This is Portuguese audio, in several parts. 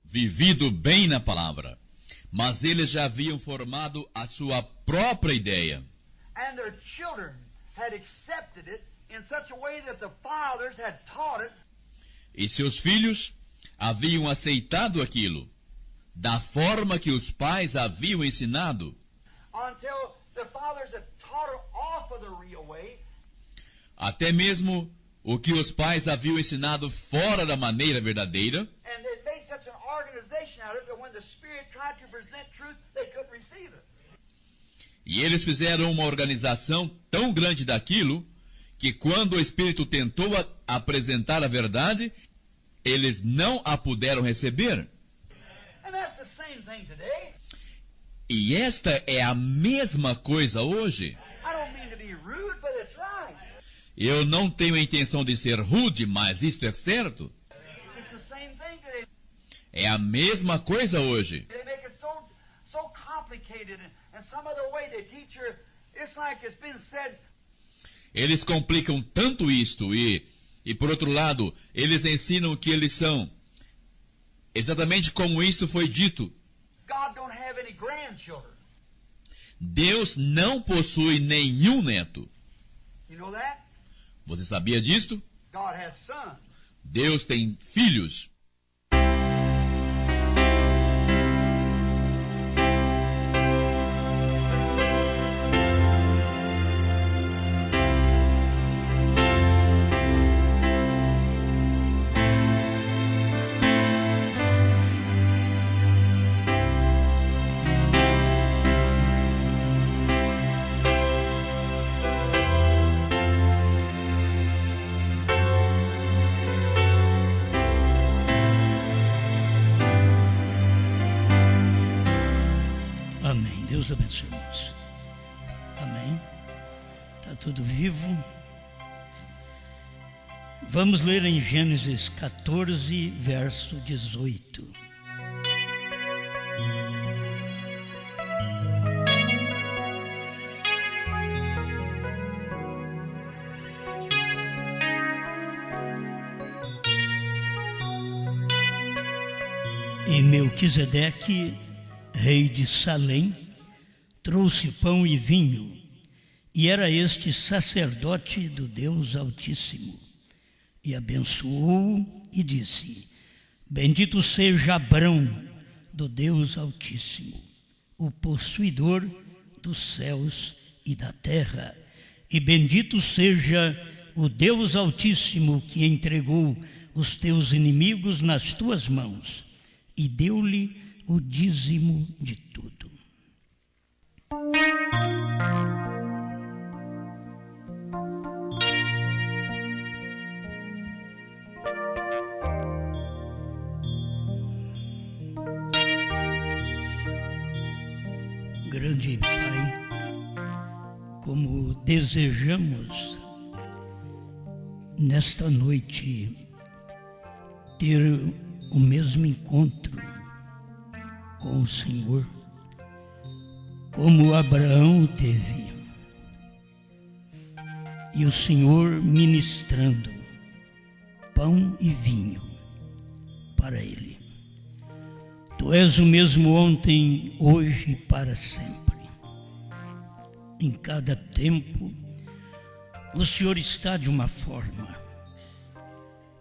vivido bem na palavra, mas eles já haviam formado a sua própria ideia. And their children had accepted it in such a way that the fathers had taught it. E seus filhos haviam aceitado aquilo, da forma que os pais haviam ensinado, Until the fathers had taught it off of the real way. até mesmo o que os pais haviam ensinado fora da maneira verdadeira, And they made such an organization out of it that when the Spirit tried to present truth, they couldn't receive it. e eles fizeram uma organização tão grande daquilo, que quando o Espírito tentou apresentar a verdade, eles não a puderam receber. And that's the same thing today. E esta é a mesma coisa hoje. I don't mean to be rude, but it's right. Eu não tenho a intenção de ser rude, mas isto é certo. It's the same thing today. É a mesma coisa hoje. They make it so complicated, and some other way they teach her. It's like it's been said. Eles complicam tanto isto e por outro lado, eles ensinam que eles são exatamente como isso foi dito. God don't have any grandchildren. Deus não possui nenhum neto. You know that? Você sabia disto? God has sons. Deus tem filhos. Amém. Deus abençoe, irmãos. Amém. Está tudo vivo. Vamos ler em Gênesis 14, verso 18. E Melquisedeque, rei de Salém, trouxe pão e vinho, e era este sacerdote do Deus Altíssimo. E abençoou e disse: Bendito seja Abrão do Deus Altíssimo, o possuidor dos céus e da terra, e bendito seja o Deus Altíssimo que entregou os teus inimigos nas tuas mãos, e deu-lhe o dízimo de tudo. Grande Pai, como desejamos nesta noite ter o mesmo encontro com o Senhor, como Abraão teve, e o Senhor ministrando pão e vinho para ele. Tu és o mesmo ontem, hoje e para sempre. Em cada tempo, o Senhor está de uma forma,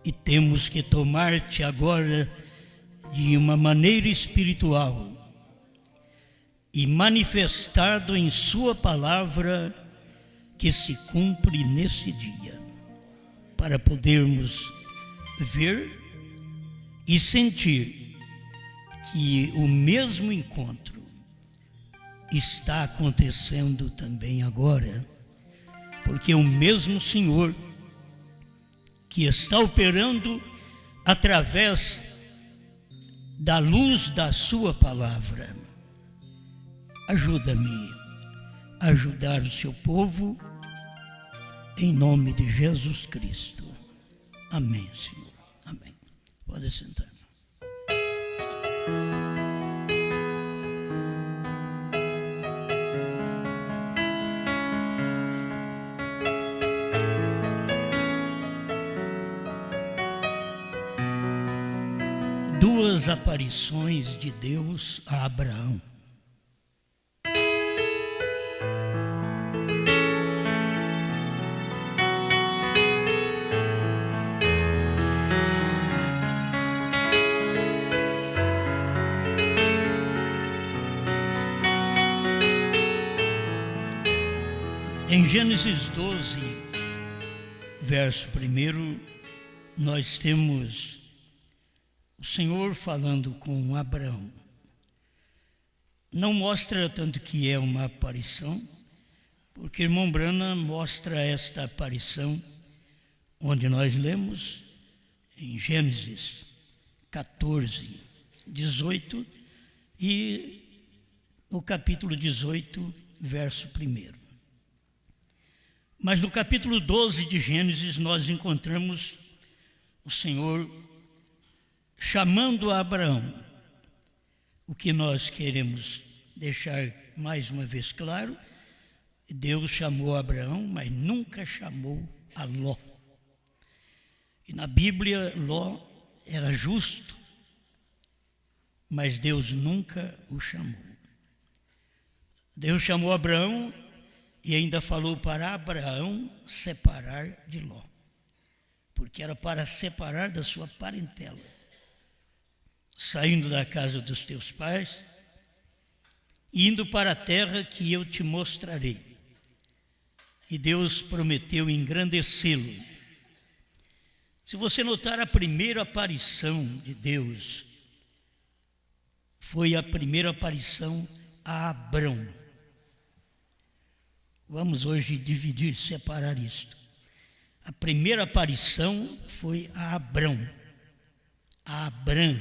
e temos que tomar-te agora de uma maneira espiritual e manifestado em sua palavra que se cumpre nesse dia, para podermos ver e sentir que o mesmo encontro está acontecendo também agora, porque o mesmo Senhor que está operando através da luz da sua palavra. Ajuda-me a ajudar o seu povo, em nome de Jesus Cristo. Amém, Senhor. Amém. Pode sentar. duas aparições de Deus a Abraão. Em Gênesis 12, verso 1, nós temos o Senhor falando com Abraão. Não mostra tanto que é uma aparição, porque irmão Branham mostra esta aparição onde nós lemos em Gênesis 14, 18 e no capítulo 18, verso 1. Mas no capítulo 12 de Gênesis nós encontramos o Senhor chamando a Abraão. O que nós queremos deixar mais uma vez claro, Deus chamou Abraão, mas nunca chamou a Ló. E na Bíblia, Ló era justo, mas Deus nunca o chamou. Deus chamou Abraão e ainda falou para Abraão separar de Ló, porque era para separar da sua parentela, saindo da casa dos teus pais, indo para a terra que eu te mostrarei. E Deus prometeu engrandecê-lo. Se você notar, a primeira aparição de Deus foi a primeira aparição a Abrão. Vamos hoje dividir, separar isto. A primeira aparição foi a Abrão, a Abrã.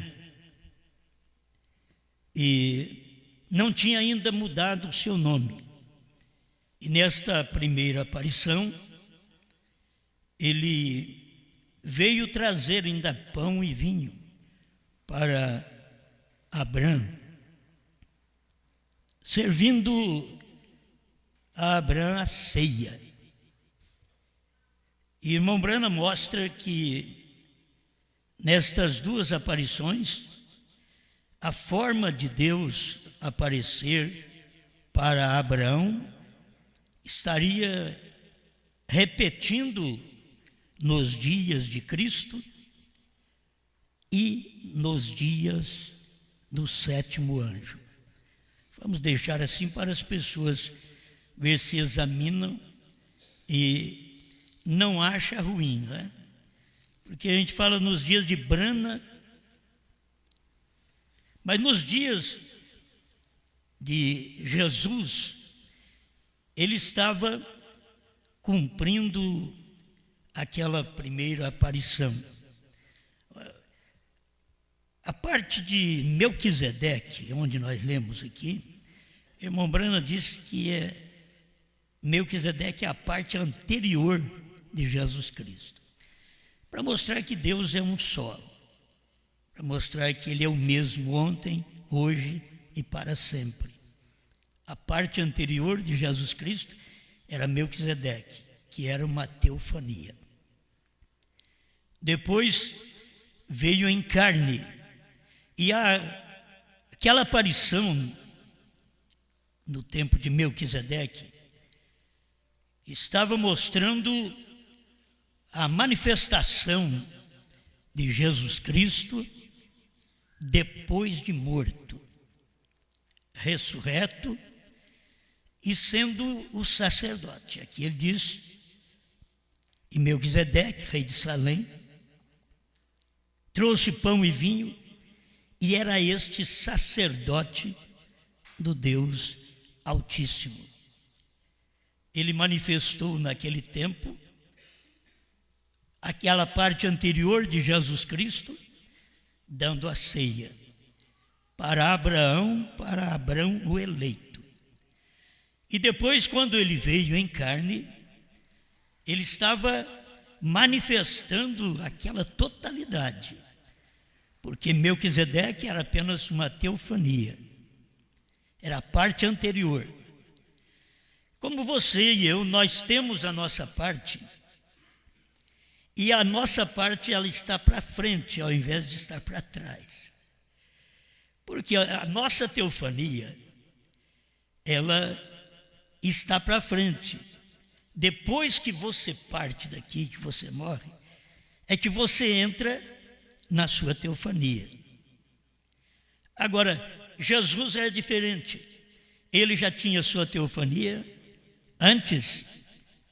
E não tinha ainda mudado o seu nome. E nesta primeira aparição, ele veio trazer ainda pão e vinho para Abrão, servindo a Abrão a ceia. E irmão Branham mostra que nestas duas aparições, a forma de Deus aparecer para Abraão estaria repetindo nos dias de Cristo e nos dias do sétimo anjo. Vamos deixar assim para as pessoas ver se examinam e não acha ruim, né? Porque a gente fala nos dias de Branham, mas nos dias de Jesus, ele estava cumprindo aquela primeira aparição. A parte de Melquisedeque, onde nós lemos aqui, irmão Branham disse que Melquisedeque é a parte anterior de Jesus Cristo, para mostrar que Deus é um só, para mostrar que Ele é o mesmo ontem, hoje e para sempre. A parte anterior de Jesus Cristo era Melquisedeque, que era uma teofania. Depois veio em carne, e aquela aparição no tempo de Melquisedeque estava mostrando a manifestação de Jesus Cristo depois de morto, ressurreto e sendo o sacerdote. Aqui ele diz, e Melquisedeque, rei de Salém, trouxe pão e vinho, e era este sacerdote do Deus Altíssimo. Ele manifestou naquele tempo aquela parte anterior de Jesus Cristo, dando a ceia para Abraão o eleito. E depois, quando ele veio em carne, ele estava manifestando aquela totalidade, porque Melquisedeque era apenas uma teofania, era a parte anterior. Como você e eu, nós temos a nossa parte, e a nossa parte ela está para frente, ao invés de estar para trás. Porque a nossa teofania, ela está para frente. Depois que você parte daqui, que você morre, é que você entra na sua teofania. Agora, Jesus era diferente. Ele já tinha sua teofania antes,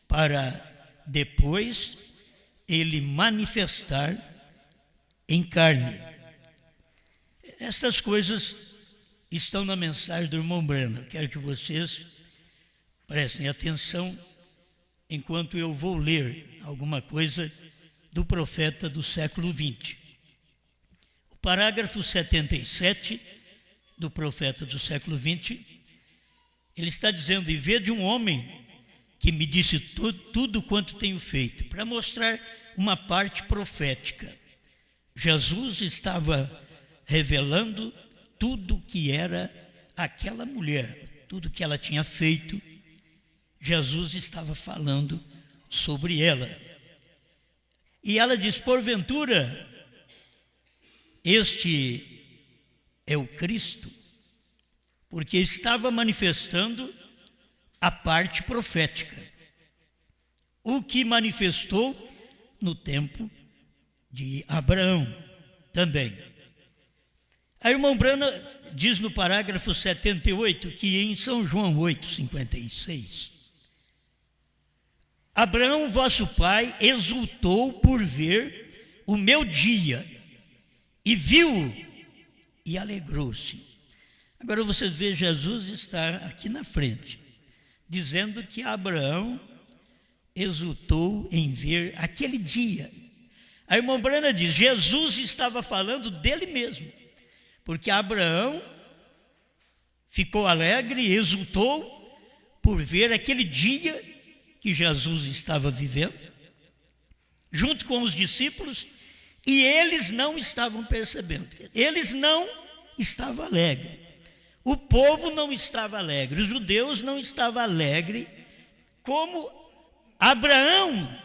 para depois ele manifestar em carne. Essas coisas estão na mensagem do irmão Breno. Quero que vocês prestem atenção enquanto eu vou ler alguma coisa do profeta do século XX. O parágrafo 77 do profeta do século XX, ele está dizendo: e vede um homem que me disse tudo quanto tenho feito, para mostrar uma parte profética. Jesus estava revelando tudo que era aquela mulher, tudo que ela tinha feito. Jesus estava falando sobre ela. E ela diz: porventura, este é o Cristo, porque estava manifestando a parte profética, o que manifestou no tempo de Abraão também. A irmã Brana diz no parágrafo 78 que em São João 8,56, Abraão, vosso pai, exultou por ver o meu dia, e viu e alegrou-se. Agora vocês veem, Jesus está aqui na frente, dizendo que Abraão exultou em ver aquele dia. A irmã Brana diz: Jesus estava falando dele mesmo, porque Abraão ficou alegre, exultou por ver aquele dia que Jesus estava vivendo, junto com os discípulos, e eles não estavam percebendo, eles não estavam alegres. O povo não estava alegre, os judeus não estavam alegres, como Abraão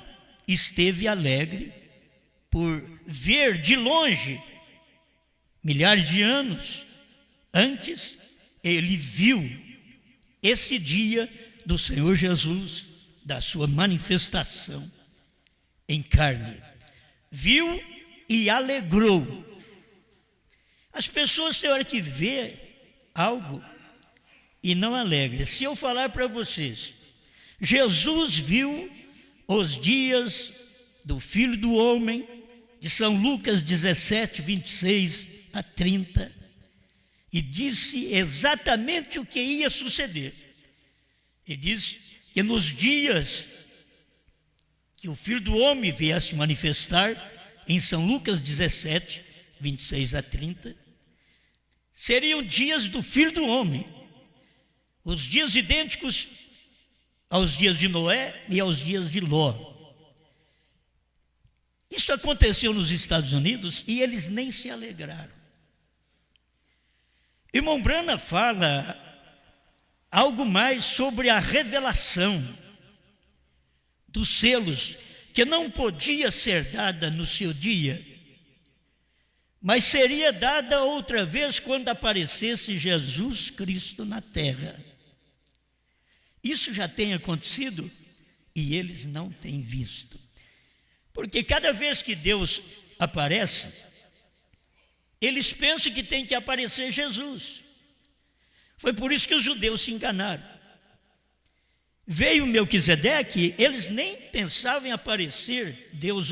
esteve alegre por ver de longe, milhares de anos antes, ele viu esse dia do Senhor Jesus, da sua manifestação em carne. Viu e alegrou. As pessoas têm hora que vê algo e não alegra. Se eu falar para vocês, Jesus viu os dias do Filho do Homem, de São Lucas 17, 26 a 30, e disse exatamente o que ia suceder. Ele disse que nos dias que o Filho do Homem viesse manifestar, em São Lucas 17, 26 a 30, seriam dias do Filho do Homem, os dias idênticos aos dias de Noé e aos dias de Ló. Isso aconteceu nos Estados Unidos e eles nem se alegraram. Irmão Brana fala algo mais sobre a revelação dos selos, que não podia ser dada no seu dia, mas seria dada outra vez quando aparecesse Jesus Cristo na terra. Isso já tem acontecido e eles não têm visto. Porque cada vez que Deus aparece, eles pensam que tem que aparecer Jesus. Foi por isso que os judeus se enganaram. Veio Melquisedeque, eles nem pensavam em aparecer Deus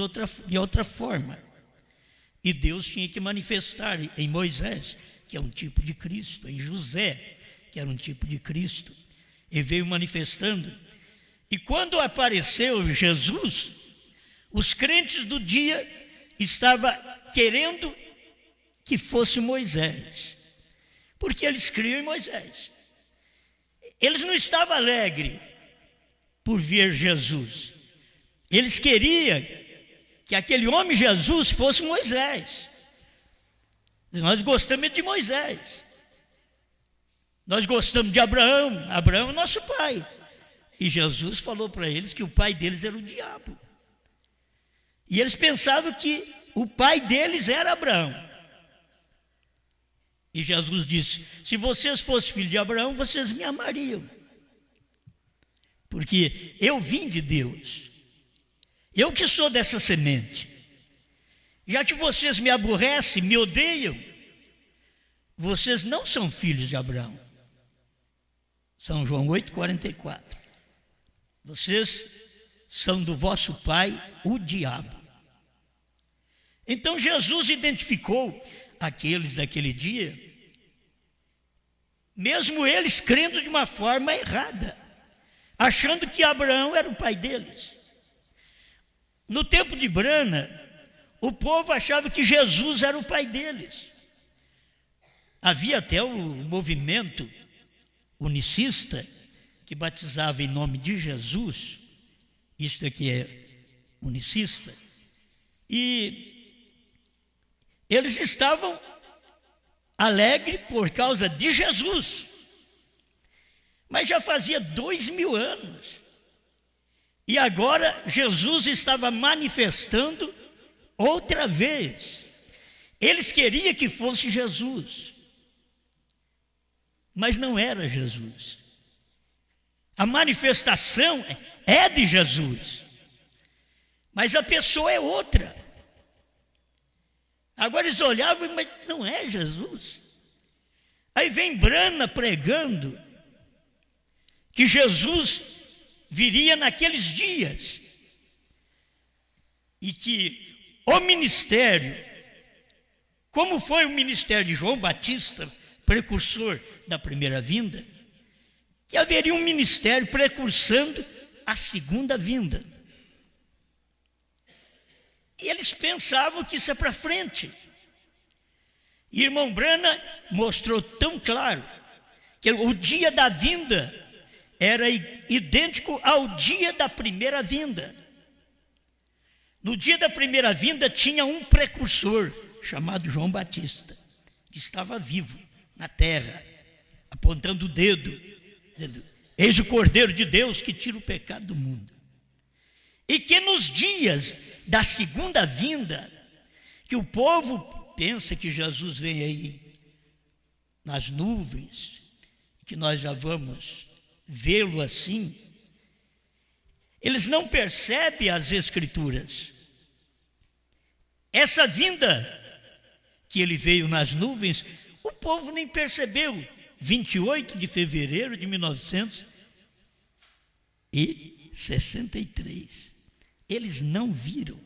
de outra forma. E Deus tinha que manifestar em Moisés, que é um tipo de Cristo, em José, que era um tipo de Cristo. Ele veio manifestando. E quando apareceu Jesus, os crentes do dia estavam querendo que fosse Moisés, porque eles criam em Moisés. Eles não estavam alegres por ver Jesus. Eles queriam que aquele homem Jesus fosse Moisés. Nós gostamos de Moisés. Nós gostamos de Abraão. Abraão é nosso pai. E Jesus falou para eles que o pai deles era o diabo. E eles pensavam que o pai deles era Abraão. E Jesus disse: se vocês fossem filhos de Abraão, vocês me amariam. Porque eu vim de Deus. Eu que sou dessa semente. Já que vocês me aborrecem, me odeiam, vocês não são filhos de Abraão. São João 8,44. Vocês são do vosso pai, o diabo. Então Jesus identificou aqueles daquele dia, mesmo eles crendo de uma forma errada, achando que Abraão era o pai deles. No tempo de Brana, o povo achava que Jesus era o pai deles. Havia até o movimento unicista que batizava em nome de Jesus. Isto aqui é unicista. E eles estavam alegres por causa de Jesus. Mas já fazia 2000 anos. E agora Jesus estava manifestando outra vez. Eles queriam que fosse Jesus. Mas não era Jesus. A manifestação é de Jesus. Mas a pessoa é outra. Agora eles olhavam, mas não é Jesus. Aí vem Brana pregando que Jesus viria naqueles dias. E que o ministério, como foi o ministério de João Batista, precursor da primeira vinda, que haveria um ministério precursando a segunda vinda. E eles pensavam que isso é para frente. E irmão Brana mostrou tão claro que o dia da vinda era idêntico ao dia da primeira vinda. No dia da primeira vinda tinha um precursor chamado João Batista, que estava vivo na terra, apontando o dedo, dizendo: eis o Cordeiro de Deus que tira o pecado do mundo. E que nos dias da segunda vinda, que o povo pensa que Jesus vem aí nas nuvens, que nós já vamos vê-lo assim, eles não percebem as Escrituras. Essa vinda que ele veio nas nuvens, o povo nem percebeu. 28 de fevereiro de 1963. Eles não viram.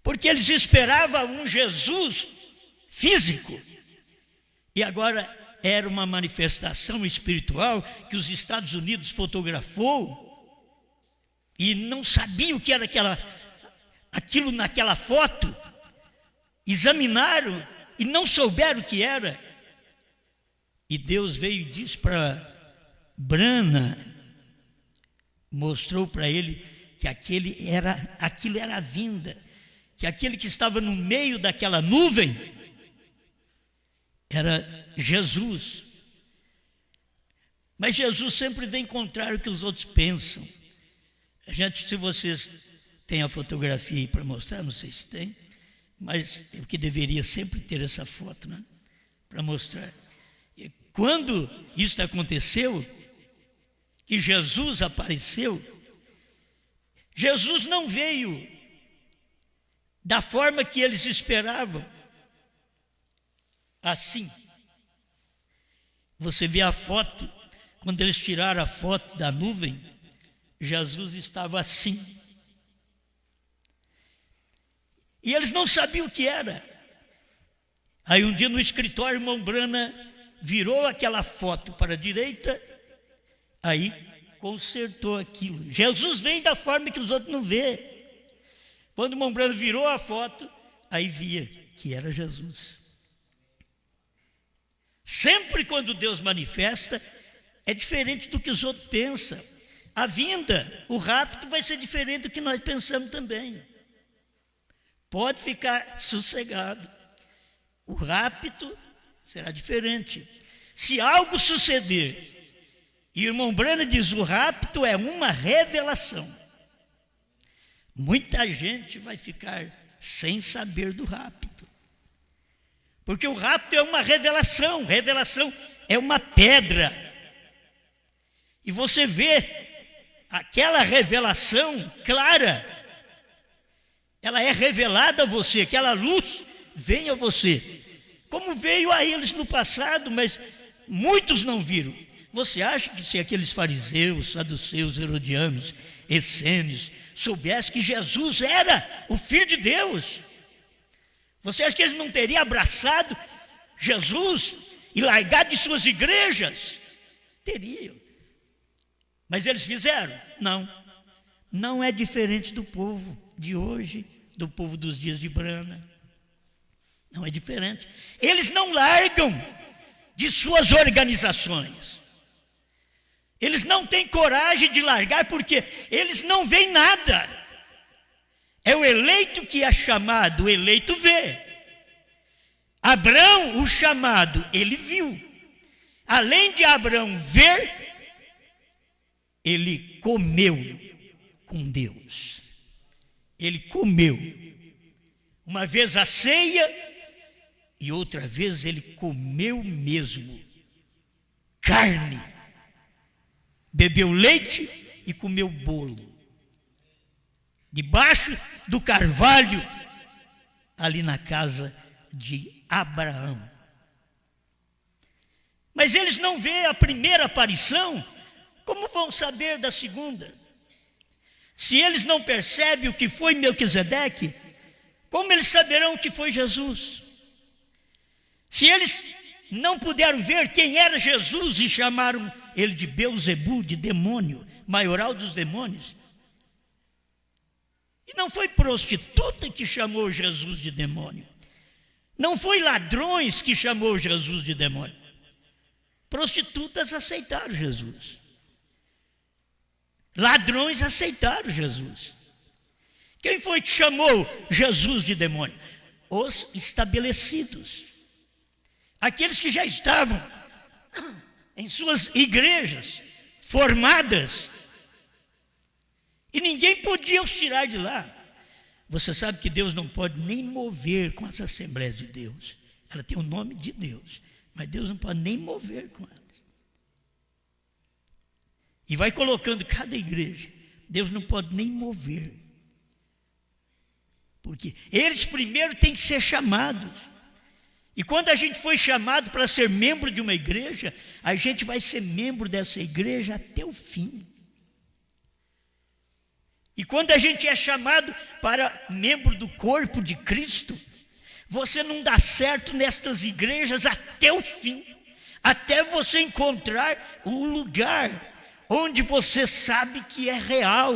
Porque eles esperavam um Jesus físico. E agora era uma manifestação espiritual que os Estados Unidos fotografou e não sabia o que era aquilo naquela foto. Examinaram e não souberam o que era. E Deus veio e disse para Brana, mostrou para ele que aquilo era a vinda, que aquele que estava no meio daquela nuvem era Jesus. Mas Jesus sempre vem contrário ao que os outros pensam. Se vocês têm a fotografia aí para mostrar, não sei se tem, mas é porque deveria sempre ter essa foto, né, para mostrar. Quando isso aconteceu, que Jesus apareceu, Jesus não veio da forma que eles esperavam. Assim. Você vê a foto, quando eles tiraram a foto da nuvem, Jesus estava assim. E eles não sabiam o que era. Aí um dia no escritório, o irmão Brana virou aquela foto para a direita, aí consertou aquilo. Jesus vem da forma que os outros não vê. Quando o irmão Brana virou a foto, aí via que era Jesus. Sempre quando Deus manifesta, é diferente do que os outros pensam. A vinda, o rapto vai ser diferente do que nós pensamos também. Pode ficar sossegado. O rapto será diferente. Se algo suceder, e o irmão Brana diz, o rapto é uma revelação. Muita gente vai ficar sem saber do rapto. Porque o rapto é uma revelação, revelação é uma pedra. E você vê aquela revelação clara, ela é revelada a você, aquela luz vem a você, como veio a eles no passado, mas muitos não viram. Você acha que se aqueles fariseus, saduceus, herodianos, essênios, soubessem que Jesus era o Filho de Deus, você acha que eles não teriam abraçado Jesus e largado de suas igrejas? Teriam. Mas eles fizeram? Não. Não é diferente do povo de hoje, do povo dos dias de Brana. Não é diferente. Eles não largam de suas organizações. Eles não têm coragem de largar porque eles não veem nada. É o eleito que é chamado, o eleito vê. Abraão, o chamado, ele viu. Além de Abraão ver, ele comeu com Deus. Ele comeu. Uma vez a ceia e outra vez ele comeu mesmo carne. Bebeu leite e comeu bolo. Debaixo do carvalho, ali na casa de Abraão. Mas eles não veem a primeira aparição, como vão saber da segunda? Se eles não percebem o que foi Melquisedeque, como eles saberão o que foi Jesus? Se eles não puderam ver quem era Jesus e chamaram ele de Beuzebu, de demônio, maioral dos demônios, e não foi prostituta que chamou Jesus de demônio, não foi ladrões que chamou Jesus de demônio. Prostitutas aceitaram Jesus. Ladrões aceitaram Jesus. Quem foi que chamou Jesus de demônio? Os estabelecidos. Aqueles que já estavam em suas igrejas formadas. E ninguém podia os tirar de lá. Você sabe que Deus não pode nem mover com as Assembleias de Deus. Ela tem o nome de Deus, mas Deus não pode nem mover com elas. E vai colocando cada igreja. Deus não pode nem mover. Porque eles primeiro têm que ser chamados. E quando a gente foi chamado para ser membro de uma igreja, a gente vai ser membro dessa igreja até o fim. E quando a gente é chamado para membro do corpo de Cristo, você não dá certo nestas igrejas até o fim, até você encontrar o lugar onde você sabe que é real,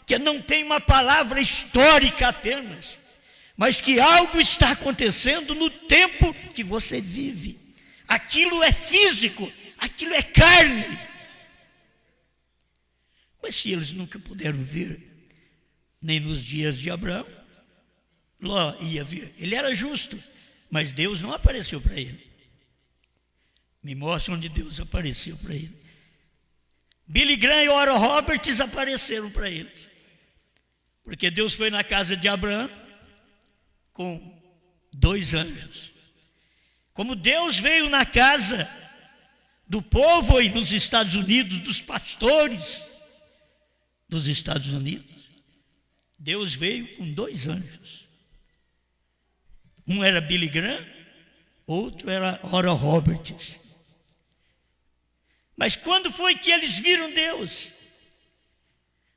que não tem uma palavra histórica apenas, mas que algo está acontecendo no tempo que você vive. Aquilo é físico, aquilo é carne. Mas se eles nunca puderam ver, nem nos dias de Abraão, Ló ia ver. Ele era justo, mas Deus não apareceu para ele. Me mostra onde Deus apareceu para ele. Billy Graham e Oral Roberts apareceram para eles. Porque Deus foi na casa de Abraão com 2 anjos. Como Deus veio na casa do povo e nos Estados Unidos, dos pastores dos Estados Unidos, Deus veio com 2 anjos. Um era Billy Graham, outro era Oral Roberts. Mas quando foi que eles viram Deus?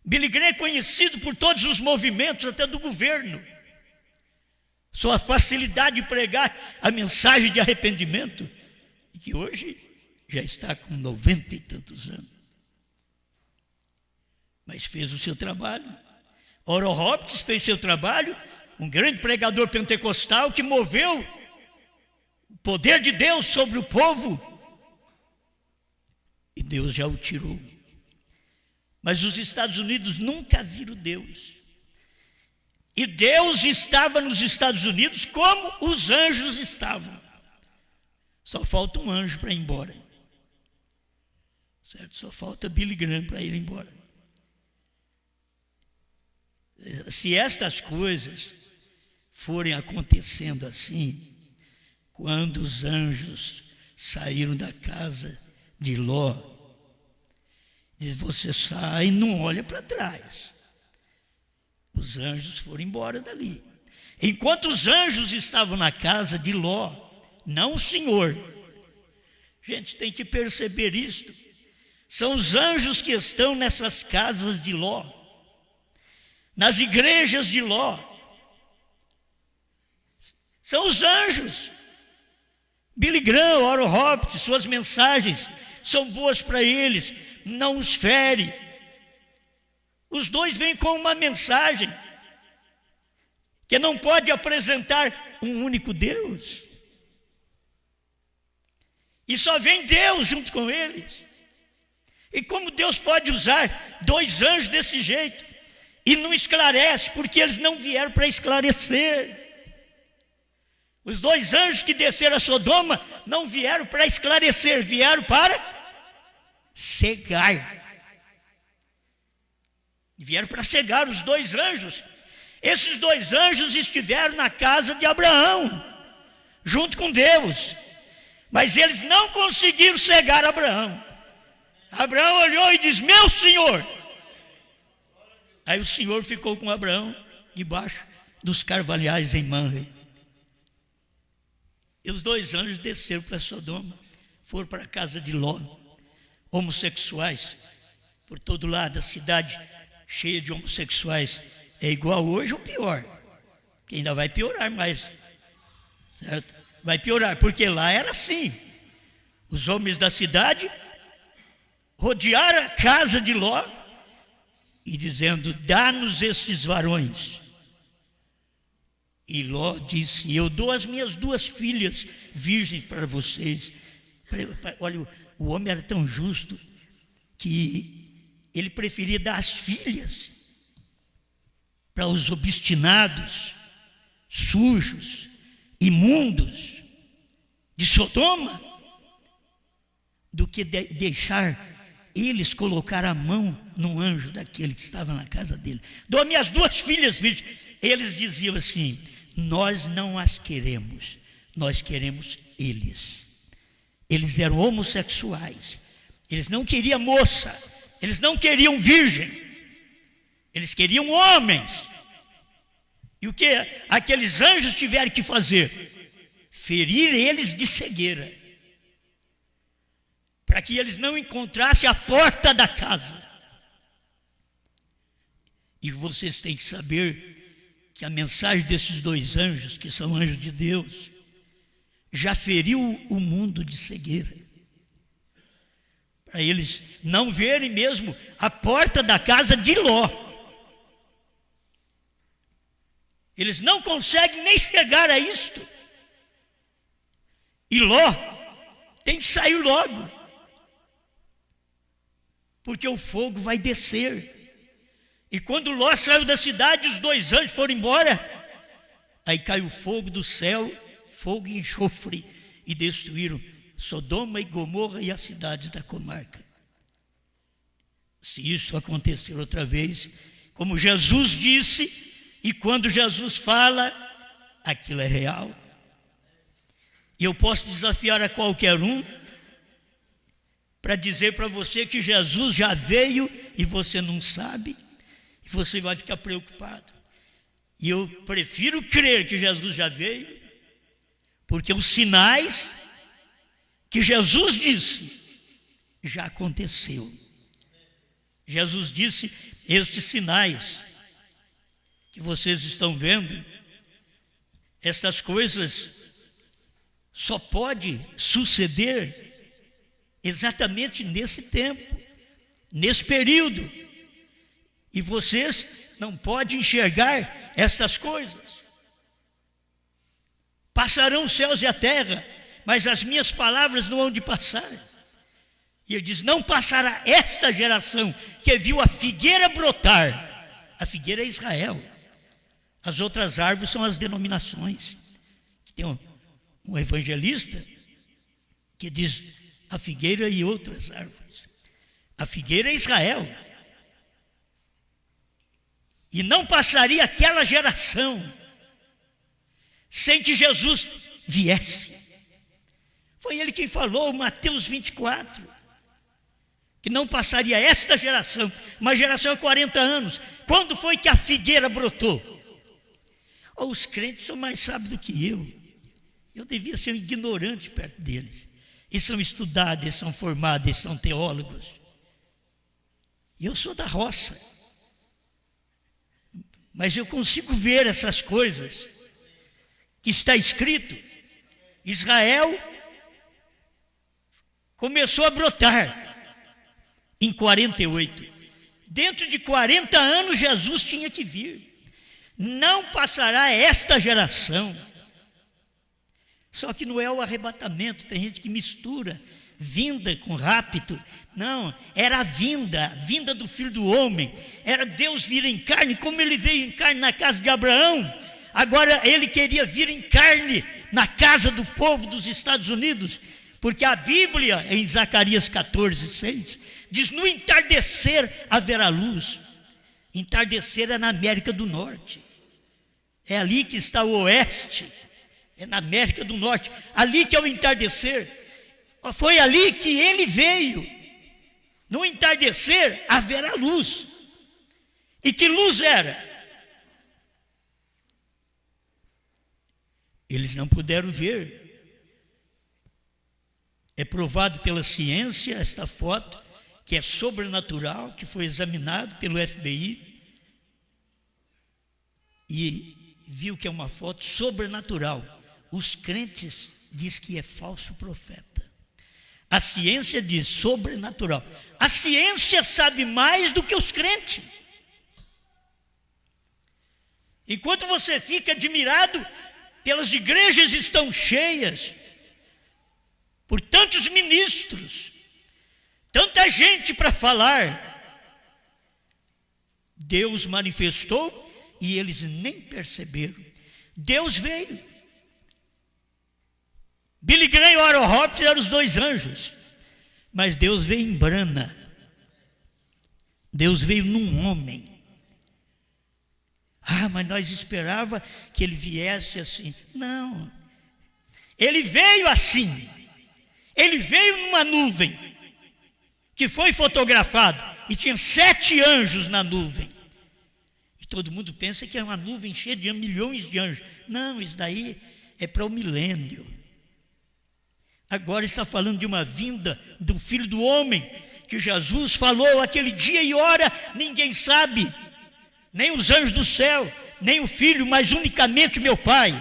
Billy Graham é conhecido por todos os movimentos, até do governo. Sua facilidade de pregar a mensagem de arrependimento, que hoje já está com 90 e tantos anos. Mas fez o seu trabalho. Oral Roberts fez seu trabalho, um grande pregador pentecostal que moveu o poder de Deus sobre o povo. E Deus já o tirou. Mas os Estados Unidos nunca viram Deus. E Deus estava nos Estados Unidos como os anjos estavam. Só falta um anjo para ir embora. Certo? Só falta Billy Graham para ir embora. Se estas coisas forem acontecendo assim, quando os anjos saíram da casa de Ló, diz: você sai e não olha para trás. Os anjos foram embora dali. Enquanto os anjos estavam na casa de Ló, não o Senhor. Gente, tem que perceber isto. São os anjos que estão nessas casas de Ló, nas igrejas de Ló. São os anjos. Billy Graham, Oral Roberts, suas mensagens são boas para eles, não os fere. Os dois vêm com uma mensagem que não pode apresentar um único Deus. E só vem Deus junto com eles. E como Deus pode usar dois anjos desse jeito e não esclarece, porque eles não vieram para esclarecer. Os dois anjos que desceram a Sodoma não vieram para esclarecer, vieram para cegar. Vieram para cegar os dois anjos. Esses dois anjos estiveram na casa de Abraão, junto com Deus. Mas eles não conseguiram cegar Abraão. Abraão olhou e disse: meu Senhor. Aí o Senhor ficou com Abraão debaixo dos carvalhais em Mamre. E os dois anjos desceram para Sodoma, foram para a casa de Ló. Homossexuais por todo lado, a cidade cheia de homossexuais. É igual hoje ou pior? Que ainda vai piorar mais, certo? Vai piorar, porque lá era assim. Os homens da cidade rodearam a casa de Ló e dizendo: dá-nos estes varões. E Ló disse: eu dou as minhas duas filhas virgens para vocês. Olha, o homem era tão justo que ele preferia dar as filhas para os obstinados, sujos, imundos de Sodoma, do que deixar eles colocar a mão no anjo daquele que estava na casa dele. Dou minhas duas filhas virgens. Eles diziam assim: nós não as queremos, nós queremos eles. Eles eram homossexuais, eles não queriam moça, eles não queriam virgem, eles queriam homens. E o que aqueles anjos tiveram que fazer? Ferir eles de cegueira, para que eles não encontrassem a porta da casa. E vocês têm que saber que a mensagem desses dois anjos, que são anjos de Deus, já feriu o mundo de cegueira, para eles não verem mesmo a porta da casa de Ló. Eles não conseguem nem chegar a isto. E Ló tem que sair logo, porque o fogo vai descer. E quando Ló saiu da cidade, os dois anjos foram embora. Aí caiu fogo do céu, fogo e enxofre, e destruíram Sodoma e Gomorra e as cidades da comarca. Se isso acontecer outra vez, como Jesus disse, e quando Jesus fala, aquilo é real. E eu posso desafiar a qualquer um para dizer para você que Jesus já veio e você não sabe, e você vai ficar preocupado. E eu prefiro crer que Jesus já veio, porque os sinais que Jesus disse já aconteceu. Jesus disse: estes sinais que vocês estão vendo, estas coisas só pode suceder exatamente nesse tempo, nesse período. E vocês não podem enxergar estas coisas. Passarão os céus e a terra, mas as minhas palavras não hão de passar. E ele diz: não passará esta geração que viu a figueira brotar. A figueira é Israel. As outras árvores são as denominações. Tem um evangelista que diz a figueira e outras árvores. A figueira é Israel. E não passaria aquela geração sem que Jesus viesse. Foi ele quem falou, Mateus 24, que não passaria esta geração, uma geração de 40 anos. Quando foi que a figueira brotou? Oh, os crentes são mais sábios do que eu devia ser um ignorante perto deles. Eles são estudados, eles são formados, eles são teólogos. E eu sou da roça. Mas eu consigo ver essas coisas que está escrito. Israel começou a brotar em 48. Dentro de 40 anos Jesus tinha que vir. Não passará esta geração. Só que não é o arrebatamento, tem gente que mistura vinda com rapto. Não, era a vinda do Filho do Homem. Era Deus vir em carne, como ele veio em carne na casa de Abraão. Agora ele queria vir em carne na casa do povo dos Estados Unidos, porque a Bíblia, em Zacarias 14:6, diz: no entardecer haverá luz. Entardecer é na América do Norte. É ali que está o oeste. É na América do Norte. Ali que é o entardecer. Foi ali que ele veio. No entardecer haverá luz. E que luz era? Eles não puderam ver. É provado pela ciência esta foto, que é sobrenatural, que foi examinado pelo FBI e viu que é uma foto sobrenatural. Os crentes dizem que é falso profeta. A ciência diz sobrenatural. A ciência sabe mais do que os crentes. Enquanto você fica admirado pelas igrejas estão cheias, por tantos ministros, tanta gente para falar, Deus manifestou e eles nem perceberam. Deus veio. Billy Graham e Oral Roberts eram os dois anjos, mas Deus veio em Brana. Deus veio num homem. Mas nós esperava que ele viesse assim. Não, ele veio assim. Ele veio numa nuvem que foi fotografado e tinha 7 anjos na nuvem. E todo mundo pensa que é uma nuvem cheia de milhões de anjos. Não, isso daí é para o milênio. Agora está falando de uma vinda do Filho do Homem, que Jesus falou aquele dia e hora, ninguém sabe, nem os anjos do céu, nem o Filho, mas unicamente meu Pai.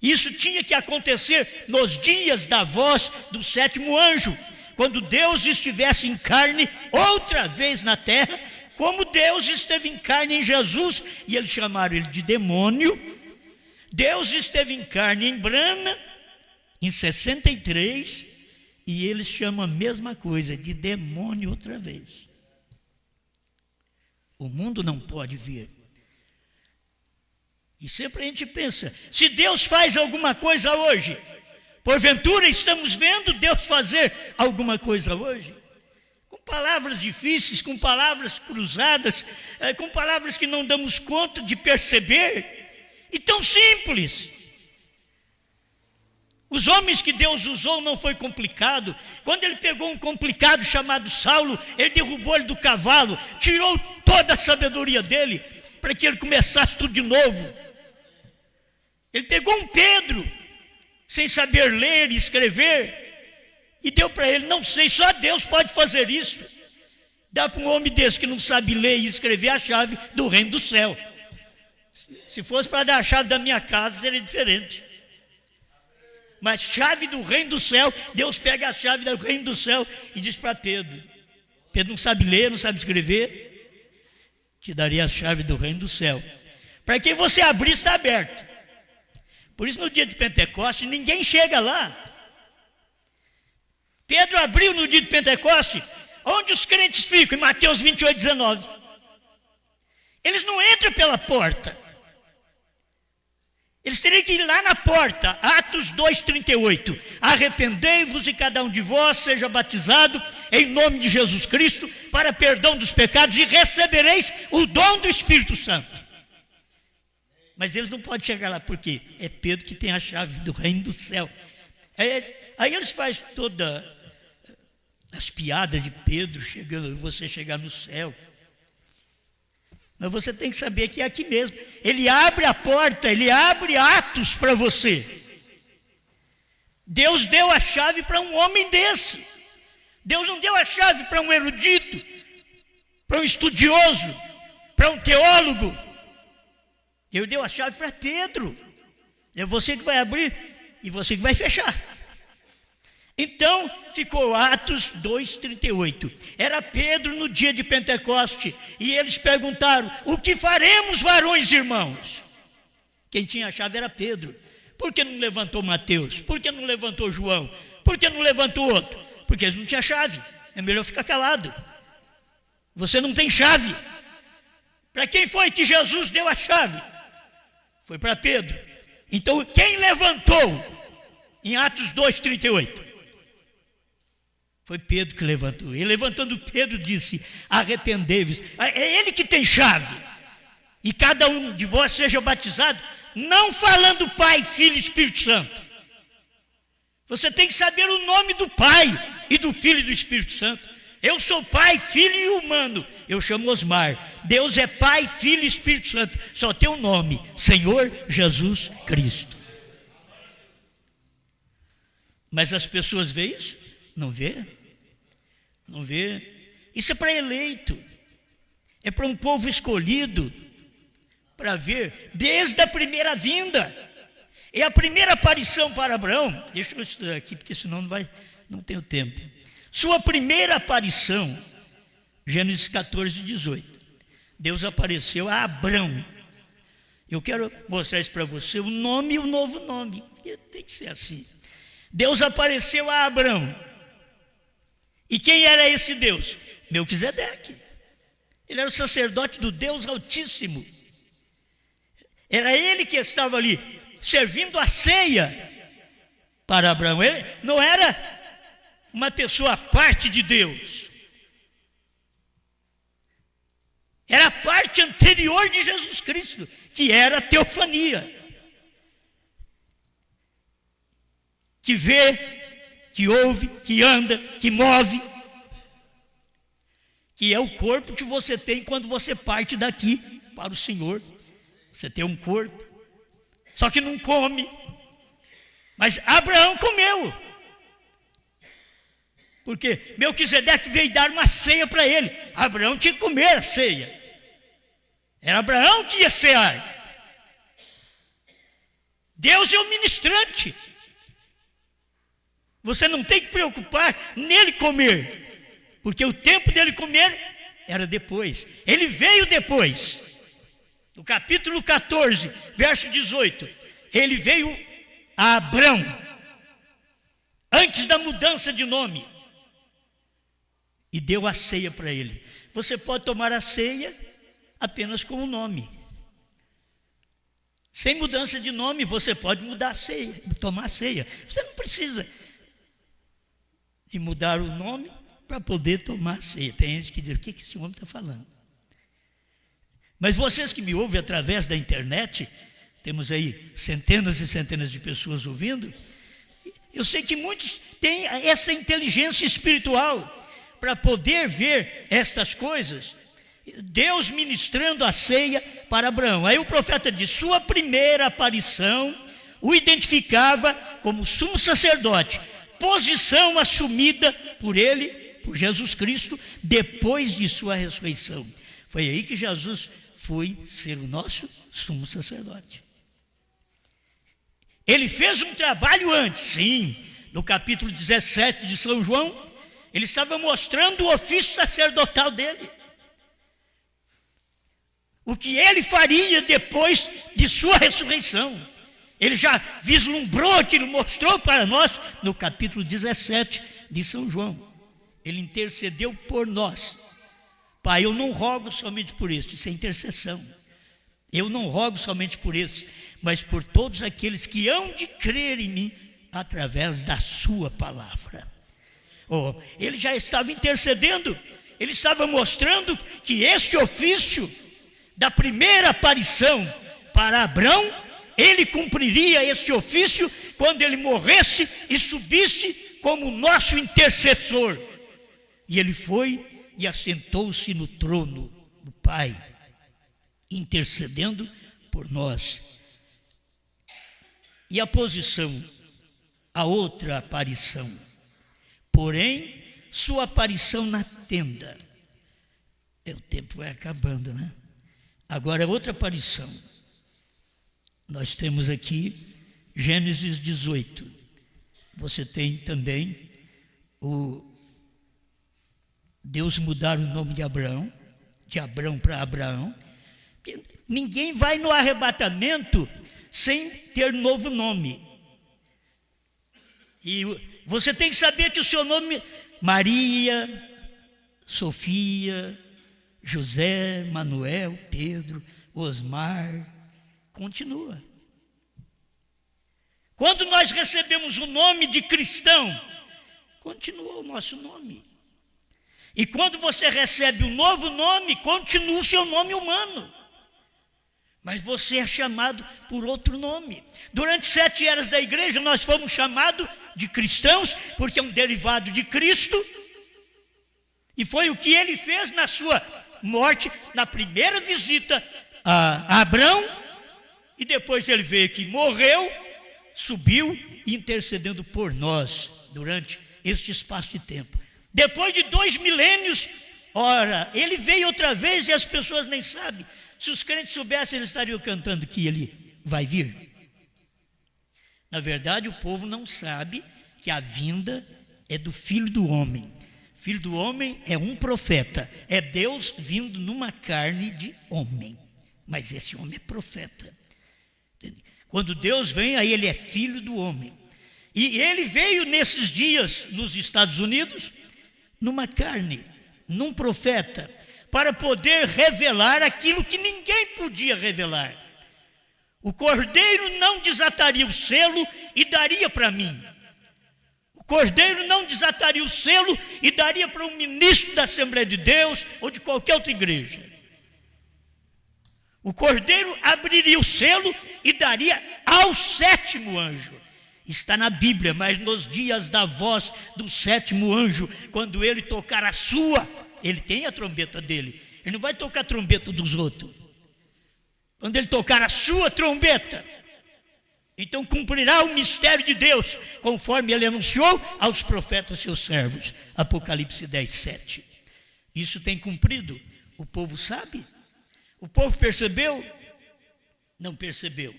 Isso tinha que acontecer nos dias da voz do 7º anjo, quando Deus estivesse em carne outra vez na terra, como Deus esteve em carne em Jesus, e eles chamaram ele de demônio. Deus esteve em carne em Brana, em 63, e eles chamam a mesma coisa, de demônio outra vez. O mundo não pode ver. E sempre a gente pensa, se Deus faz alguma coisa hoje, porventura estamos vendo Deus fazer alguma coisa hoje? Com palavras difíceis, com palavras cruzadas, com palavras que não damos conta de perceber, e tão simples. Os homens que Deus usou não foi complicado. Quando ele pegou um complicado chamado Saulo, ele derrubou ele do cavalo, tirou toda a sabedoria dele, para que ele começasse tudo de novo. Ele pegou um Pedro, sem saber ler e escrever, e deu para ele, não sei, só Deus pode fazer isso. Dá para um homem desse que não sabe ler e escrever a chave do reino do céu. Se fosse para dar a chave da minha casa, seria diferente. Mas chave do reino do céu, Deus pega a chave do reino do céu e diz para Pedro. Pedro não sabe ler, não sabe escrever. Te daria a chave do reino do céu. Para quem você abrir, está aberto. Por isso no dia de Pentecostes, ninguém chega lá. Pedro abriu no dia de Pentecostes, onde os crentes ficam, em Mateus 28:19. Eles não entram pela porta. Eles teriam que ir lá na porta, Atos 2:38. Arrependei-vos e cada um de vós seja batizado em nome de Jesus Cristo para perdão dos pecados e recebereis o dom do Espírito Santo. Mas eles não podem chegar lá, porque é Pedro que tem a chave do reino do céu. Aí eles fazem todas as piadas de Pedro, você chegar no céu. Mas você tem que saber que é aqui mesmo. Ele abre a porta, ele abre Atos para você. Deus deu a chave para um homem desse. Deus não deu a chave para um erudito, para um estudioso, para um teólogo. Deus deu a chave para Pedro. É você que vai abrir e você que vai fechar. Então, ficou Atos 2,38. Era Pedro no dia de Pentecoste. E eles perguntaram: o que faremos, varões irmãos? Quem tinha a chave era Pedro. Por que não levantou Mateus? Por que não levantou João? Por que não levantou outro? Porque eles não tinham chave. É melhor ficar calado. Você não tem chave. Para quem foi que Jesus deu a chave? Foi para Pedro. Então, quem levantou em Atos 2,38? Foi Pedro que levantou. E levantando Pedro disse: arrependei-vos. É ele que tem chave. E cada um de vós seja batizado, não falando Pai, Filho e Espírito Santo. Você tem que saber o nome do Pai e do Filho e do Espírito Santo. Eu sou Pai, Filho e humano. Eu chamo Osmar. Deus é Pai, Filho e Espírito Santo. Só tem um nome: Senhor Jesus Cristo. Mas as pessoas veem isso? Não vê? Não vê? Isso é para eleito. É para um povo escolhido, para ver desde a primeira vinda. É a primeira aparição para Abraão. Deixa eu estudar aqui, porque senão não tenho tempo. Sua primeira aparição, Gênesis 14:18. Deus apareceu a Abrão. Eu quero mostrar isso para você, o nome e o novo nome. Tem que ser assim. Deus apareceu a Abrão. E quem era esse Deus? Melquisedeque. Ele era o sacerdote do Deus Altíssimo. Era ele que estava ali, servindo a ceia para Abraão. Ele não era uma pessoa à parte de Deus. Era a parte anterior de Jesus Cristo, que era a teofania. Que vê, que ouve, que anda, que move. Que é o corpo que você tem quando você parte daqui para o Senhor. Você tem um corpo, só que não come. Mas Abraão comeu. Porque Melquisedeque veio dar uma ceia para ele. Abraão tinha que comer a ceia. Era Abraão que ia cear. Deus é o ministrante. Você não tem que preocupar nele comer, porque o tempo dele comer era depois. Ele veio depois. No capítulo 14, verso 18, ele veio a Abrão, antes da mudança de nome, e deu a ceia para ele. Você pode tomar a ceia apenas com o nome. Sem mudança de nome, você pode mudar a ceia, tomar a ceia. Você não precisa de mudar o nome para poder tomar a ceia. Tem gente que diz: o que esse homem está falando? Mas vocês que me ouvem através da internet, temos aí centenas e centenas de pessoas ouvindo, eu sei que muitos têm essa inteligência espiritual para poder ver estas coisas. Deus ministrando a ceia para Abraão. Aí o profeta diz: sua primeira aparição o identificava como sumo sacerdote, posição assumida por ele, por Jesus Cristo, depois de sua ressurreição. Foi aí que Jesus foi ser o nosso sumo sacerdote. Ele fez um trabalho antes, sim. No capítulo 17 de São João, ele estava mostrando o ofício sacerdotal dele. O que ele faria depois de sua ressurreição. Ele já vislumbrou aquilo, mostrou para nós no capítulo 17 de São João. Ele intercedeu por nós. Pai, eu não rogo somente por estes, isso é intercessão. Eu não rogo somente por estes, mas por todos aqueles que hão de crer em mim através da sua palavra. Ele já estava intercedendo, ele estava mostrando que este ofício da primeira aparição para Abrão ele cumpriria esse ofício quando ele morresse e subisse como nosso intercessor. E ele foi e assentou-se no trono do Pai, intercedendo por nós. E a posição, a outra aparição, porém, sua aparição na tenda. O tempo vai acabando, né? Agora é outra aparição. Nós temos aqui Gênesis 18. Você tem também o Deus mudar o nome de Abraão para Abraão. Ninguém vai no arrebatamento sem ter novo nome. E você tem que saber que o seu nome, Maria, Sofia, José, Manuel, Pedro, Osmar, continua. Quando nós recebemos o nome de cristão, continua o nosso nome. E quando você recebe um novo nome, continua o seu nome humano. Mas você é chamado por outro nome. Durante 7 eras da igreja, nós fomos chamados de cristãos, porque é um derivado de Cristo. E foi o que ele fez na sua morte, na primeira visita a Abraão. E depois ele veio aqui, morreu, subiu, intercedendo por nós durante este espaço de tempo. Depois de 2 milênios, ora, ele veio outra vez e as pessoas nem sabem. Se os crentes soubessem, eles estariam cantando que ele vai vir. Na verdade, o povo não sabe que a vinda é do Filho do Homem. Filho do Homem é um profeta, é Deus vindo numa carne de homem. Mas esse homem é profeta. Quando Deus vem, aí ele é Filho do Homem. E ele veio nesses dias nos Estados Unidos, numa carne, num profeta, para poder revelar aquilo que ninguém podia revelar. O cordeiro não desataria o selo e daria para mim. O cordeiro não desataria o selo e daria para um ministro da Assembleia de Deus ou de qualquer outra igreja. O cordeiro abriria o selo e daria ao 7º anjo. Está na Bíblia, mas nos dias da voz do 7º anjo, quando ele tocar a sua, ele tem a trombeta dele. Ele não vai tocar a trombeta dos outros. Quando ele tocar a sua trombeta, então cumprirá o mistério de Deus, conforme ele anunciou aos profetas seus servos. Apocalipse 10, 7. Isso tem cumprido. O povo sabe? O povo percebeu? Não percebeu.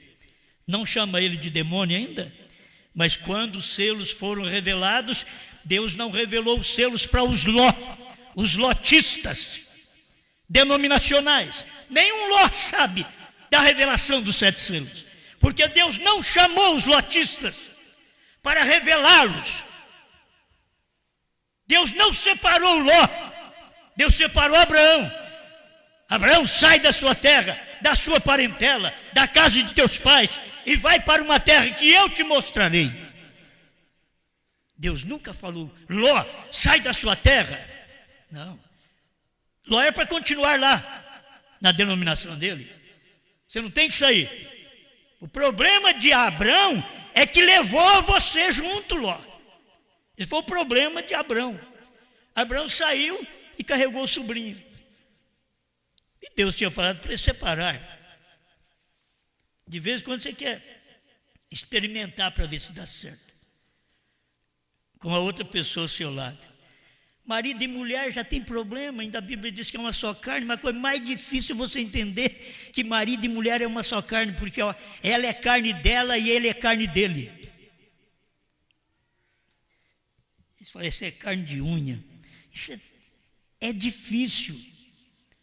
Não chama ele de demônio ainda? Mas quando os selos foram revelados, Deus não revelou os selos para os lotistas denominacionais. Nenhum ló sabe da revelação dos 7 selos. Porque Deus não chamou os lotistas para revelá-los. Deus não separou Ló. Deus separou Abraão. Abraão, sai da sua terra, da sua parentela, da casa de teus pais e vai para uma terra que eu te mostrarei. Deus nunca falou, Ló, sai da sua terra. Não. Ló é para continuar lá, na denominação dele. Você não tem que sair. O problema de Abraão é que levou você junto, Ló. Esse foi o problema de Abraão. Abraão saiu e carregou o sobrinho. E Deus tinha falado para ele separar. De vez em quando você quer experimentar para ver se dá certo. Com a outra pessoa ao seu lado. Marido e mulher já tem problema, ainda a Bíblia diz que é uma só carne, mas a coisa mais difícil é você entender que marido e mulher é uma só carne, porque ó, ela é carne dela e ele é carne dele. Isso é carne de unha. Isso é difícil.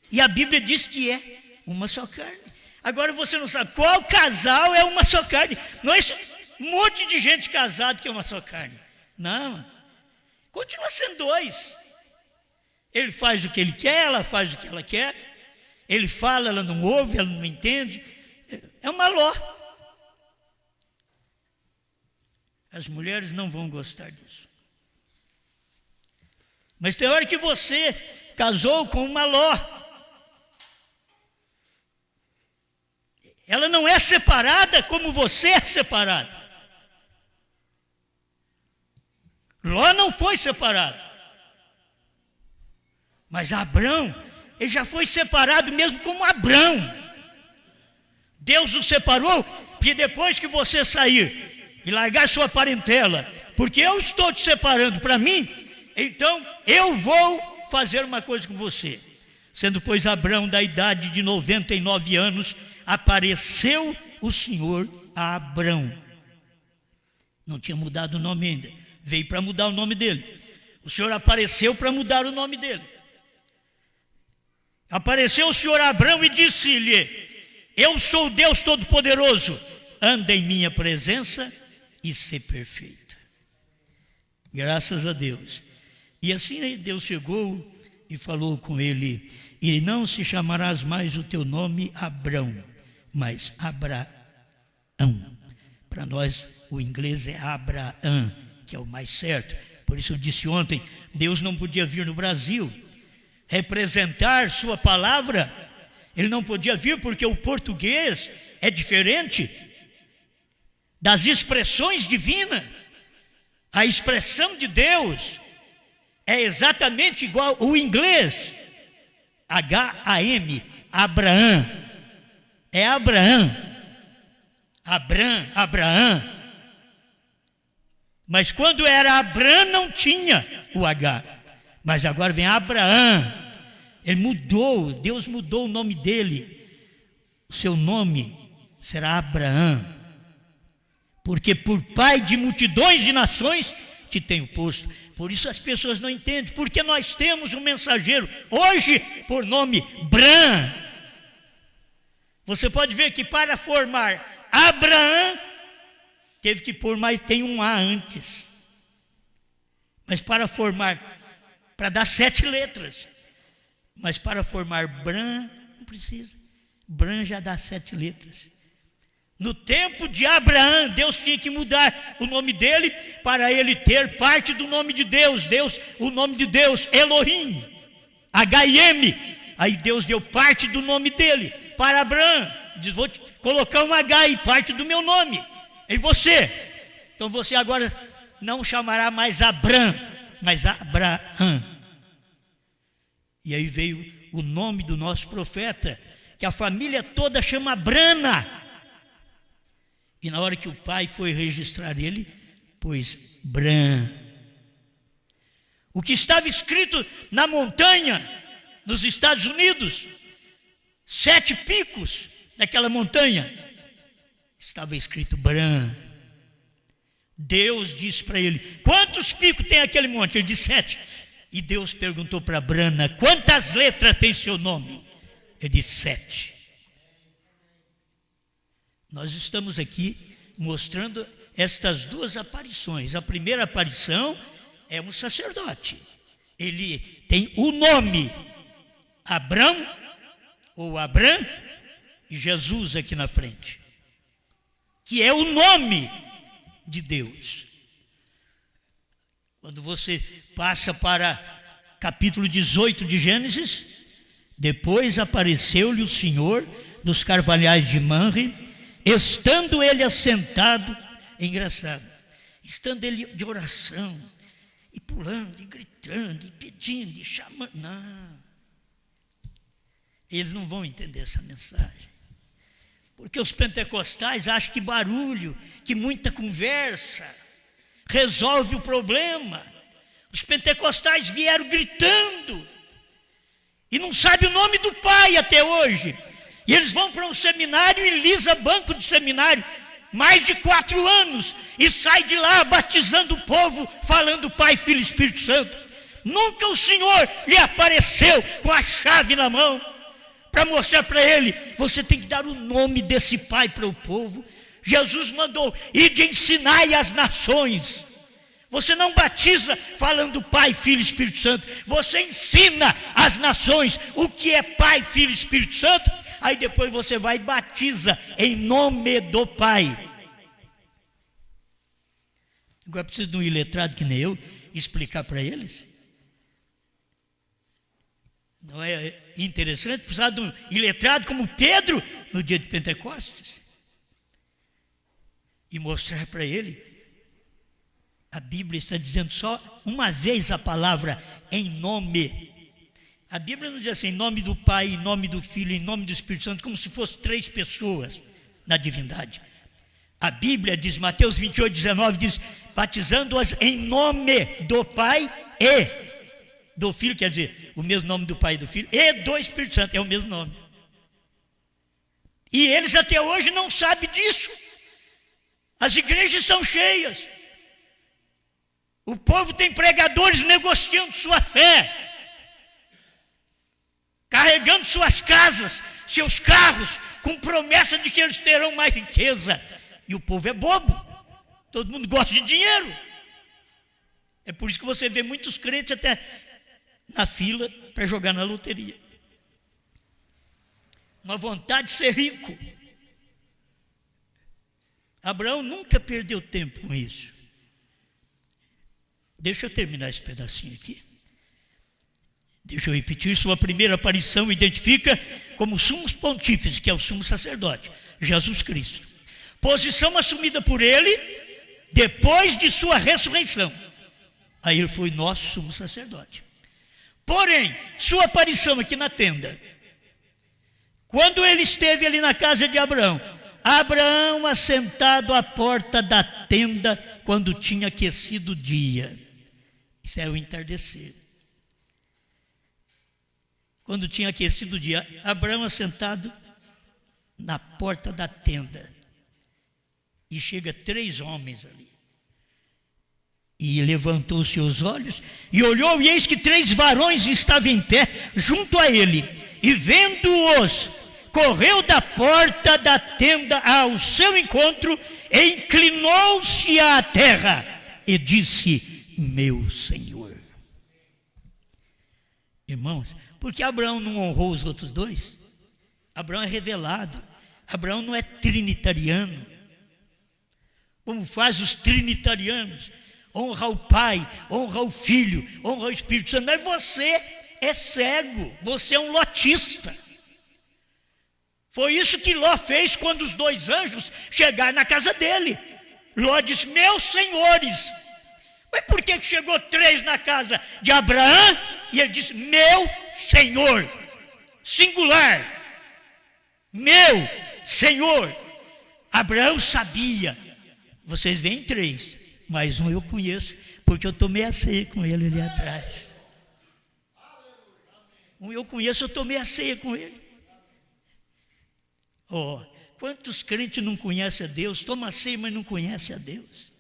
E a Bíblia diz que é uma só carne. Agora você não sabe qual casal é uma só carne. Não é isso, um monte de gente casada que é uma só carne. Não, continua sendo 2. Ele faz o que ele quer, ela faz o que ela quer. Ele fala, ela não ouve, ela não entende. É uma ló. As mulheres não vão gostar disso. Mas tem hora que você casou com uma ló. ela não é separada como você é separado. Ló não foi separado. Mas Abrão, ele já foi separado mesmo como Abrão. Deus o separou, porque depois que você sair e largar sua parentela, porque eu estou te separando para mim, então eu vou fazer uma coisa com você. Sendo, pois, Abrão da idade de 99 anos, apareceu o Senhor a Abrão. Não tinha mudado o nome ainda, veio para mudar o nome dele. O Senhor apareceu para mudar o nome dele. Apareceu o Senhor a Abrão e disse-lhe: eu sou o Deus Todo-Poderoso, anda em minha presença e sê perfeito. Graças a Deus. E assim Deus chegou e falou com ele: e não se chamarás mais o teu nome Abrão, mas Abraão. Para nós o inglês é Abraão, que é o mais certo. Por isso eu disse ontem, Deus não podia vir no Brasil representar sua palavra. Ele não podia vir porque o português é diferente das expressões divinas. A expressão de Deus é exatamente igual o inglês. H-A-M, Abraão. É Abraão. Abraão. Mas quando era Abrão não tinha o H. Mas agora vem Abraão. Ele mudou, Deus mudou o nome dele. O seu nome será Abraão. Porque por pai de multidões de nações te tenho posto. Por isso as pessoas não entendem. Porque nós temos um mensageiro hoje por nome Bran. Você pode ver que para formar Abraão teve que pôr, mas tem um A antes. Mas para formar, para dar 7 letras. Mas para formar Bran, não precisa. Bran já dá 7 letras. No tempo de Abraão, Deus tinha que mudar o nome dele para ele ter parte do nome de Deus. O nome de Deus, Elohim, H-I-M. Aí Deus deu parte do nome dele para Abraão. Diz: vou colocar um H aí, parte do meu nome, em você. Então você agora não chamará mais Abrão, mas Abraão. E aí veio o nome do nosso profeta, que a família toda chama Brana. E na hora que o pai foi registrar ele, pôs Bran. O que estava escrito na montanha, nos Estados Unidos, 7 picos daquela montanha, estava escrito Bran. Deus disse para ele: quantos picos tem aquele monte? Ele disse 7. E Deus perguntou para Brana: quantas letras tem seu nome? Ele disse 7. Nós estamos aqui mostrando estas 2 aparições. A primeira aparição é um sacerdote. Ele tem o nome Abrão ou Abrão e Jesus aqui na frente, que é o nome de Deus. Quando você passa para capítulo 18 de Gênesis, depois apareceu-lhe o Senhor nos carvalhais de Manre, estando ele assentado, engraçado, estando ele de oração, e pulando, e gritando, e pedindo, e chamando. Não, eles não vão entender essa mensagem. Porque os pentecostais acham que barulho, que muita conversa resolve o problema. Os pentecostais vieram gritando e não sabem o nome do Pai até hoje. E eles vão para um seminário e lisa banco de seminário mais de 4 anos e sai de lá batizando o povo, falando Pai, Filho e Espírito Santo. Nunca o Senhor lhe apareceu com a chave na mão para mostrar para ele: você tem que dar o nome desse Pai para o povo. Jesus mandou: ide ensinai as nações. Você não batiza falando Pai, Filho e Espírito Santo. Você ensina as nações o que é Pai, Filho e Espírito Santo. Aí depois você vai e batiza em nome do Pai. Agora precisa de um iletrado que nem eu explicar para eles. Não é interessante precisar de um iletrado como Pedro no dia de Pentecostes? E mostrar para ele. A Bíblia está dizendo só uma vez a palavra em nome. A Bíblia não diz assim, em nome do Pai, em nome do Filho, em nome do Espírito Santo, como se fossem 3 pessoas na divindade. A Bíblia diz, Mateus 28, 19, diz, batizando-as em nome do Pai e do Filho, quer dizer, o mesmo nome do Pai e do Filho, e do Espírito Santo, é o mesmo nome. E eles até hoje não sabem disso. As igrejas estão cheias. O povo tem pregadores negociando sua fé, carregando suas casas, seus carros, com promessa de que eles terão mais riqueza. E o povo é bobo. Todo mundo gosta de dinheiro. É por isso que você vê muitos crentes até na fila para jogar na loteria. Uma vontade de ser rico. Abraão nunca perdeu tempo com isso. Deixa eu terminar esse pedacinho aqui. Deixa eu repetir, sua primeira aparição identifica como sumo pontífice, que é o sumo sacerdote, Jesus Cristo. Posição assumida por ele depois de sua ressurreição. Aí ele foi nosso sumo sacerdote. Porém, sua aparição aqui na tenda, quando ele esteve ali na casa de Abraão, Abraão assentado à porta da tenda quando tinha aquecido o dia. Isso é o entardecer. Quando tinha aquecido o dia, Abraão assentado na porta da tenda. E chega 3 homens ali. E levantou seus olhos e olhou, e eis que 3 varões estavam em pé junto a ele. E vendo-os, correu da porta da tenda ao seu encontro e inclinou-se à terra e disse: meu Senhor. Irmãos, por que Abraão não honrou os outros 2? Abraão é revelado. Abraão não é trinitariano, como faz os trinitarianos. Honra o Pai, honra o Filho, honra o Espírito Santo. Mas você é cego, você é um lotista. Foi isso que Ló fez quando os 2 anjos chegaram na casa dele. Ló disse: meus senhores. Mas por que chegou 3 na casa de Abraão? E ele disse: meu Senhor. Singular. Meu Senhor. Abraão sabia. Vocês veem 3, mas um eu conheço, porque eu tomei a ceia com ele ali atrás. Um eu conheço, eu tomei a ceia com ele. Oh, quantos crentes não conhecem a Deus, toma a ceia, mas não conhecem a Deus.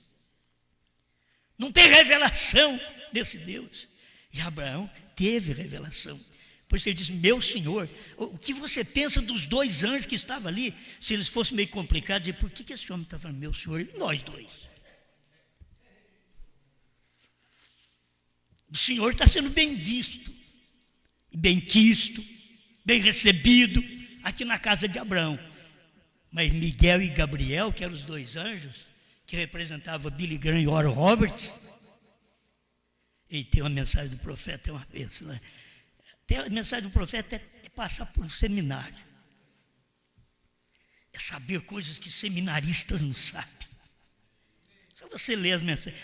Não tem revelação desse Deus. E Abraão teve revelação. Por isso ele diz: meu Senhor. O que você pensa dos 2 anjos que estavam ali? Se eles fossem meio complicados, por que esse homem está falando meu Senhor? E nós 2. O Senhor está sendo bem visto, bem quisto, bem recebido aqui na casa de Abraão. Mas Miguel e Gabriel, que eram os 2 anjos, que representavam Billy Graham e Oral Roberts. E tem uma mensagem do profeta, é uma bênção, né? Tem a mensagem do profeta é passar por um seminário. É saber coisas que seminaristas não sabem. Só você lê as mensagens.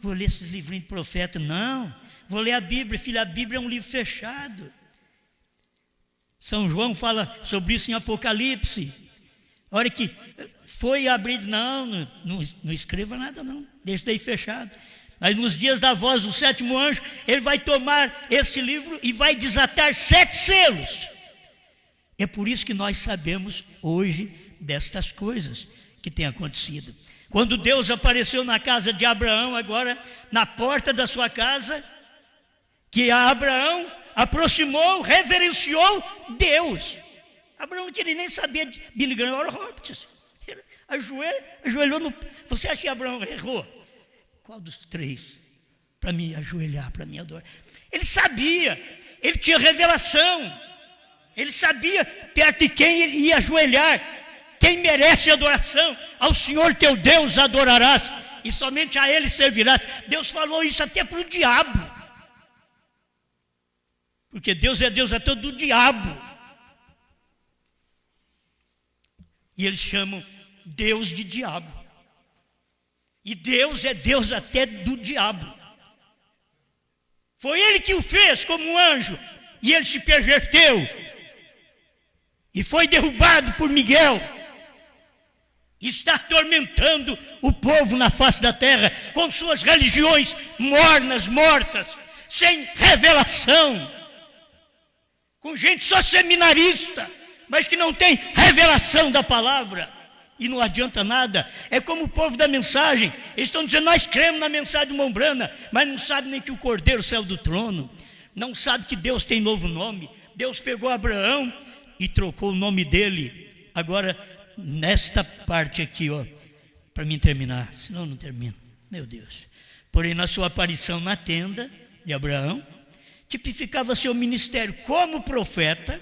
Vou ler esses livrinhos de profeta. Não, vou ler a Bíblia. Filho, a Bíblia é um livro fechado. São João fala sobre isso em Apocalipse. A hora que foi abrir, não escreva nada não, deixa daí fechado. Mas nos dias da voz do 7º anjo, ele vai tomar esse livro e vai desatar 7 selos. É por isso que nós sabemos hoje destas coisas que têm acontecido. Quando Deus apareceu na casa de Abraão, agora na porta da sua casa, que Abraão aproximou, reverenciou Deus. Abraão não queria nem saber de Billy Graham ou Roberts. Ajoelhou no... Você acha que Abraão errou? Qual dos 3? Para me ajoelhar, para me adorar. Ele sabia, ele tinha revelação. Ele sabia perto de quem ele ia ajoelhar. Quem merece adoração, ao Senhor teu Deus adorarás, e somente a Ele servirás. Deus falou isso até para o diabo. Porque Deus é Deus até do diabo. E eles chamam Deus de diabo. E Deus é Deus até do diabo. Foi ele que o fez como um anjo. E ele se perverteu. E foi derrubado por Miguel. Está atormentando o povo na face da terra com suas religiões mornas, mortas, sem revelação, com gente só seminarista, mas que não tem revelação da palavra, e não adianta nada. É como o povo da mensagem, eles estão dizendo: nós cremos na mensagem de Mombrana, mas não sabem nem que o Cordeiro saiu do trono, não sabem que Deus tem novo nome. Deus pegou Abraão e trocou o nome dele. Agora, nesta parte aqui, para mim terminar, senão eu não termino, meu Deus. Porém, na sua aparição na tenda de Abraão, tipificava seu ministério como profeta,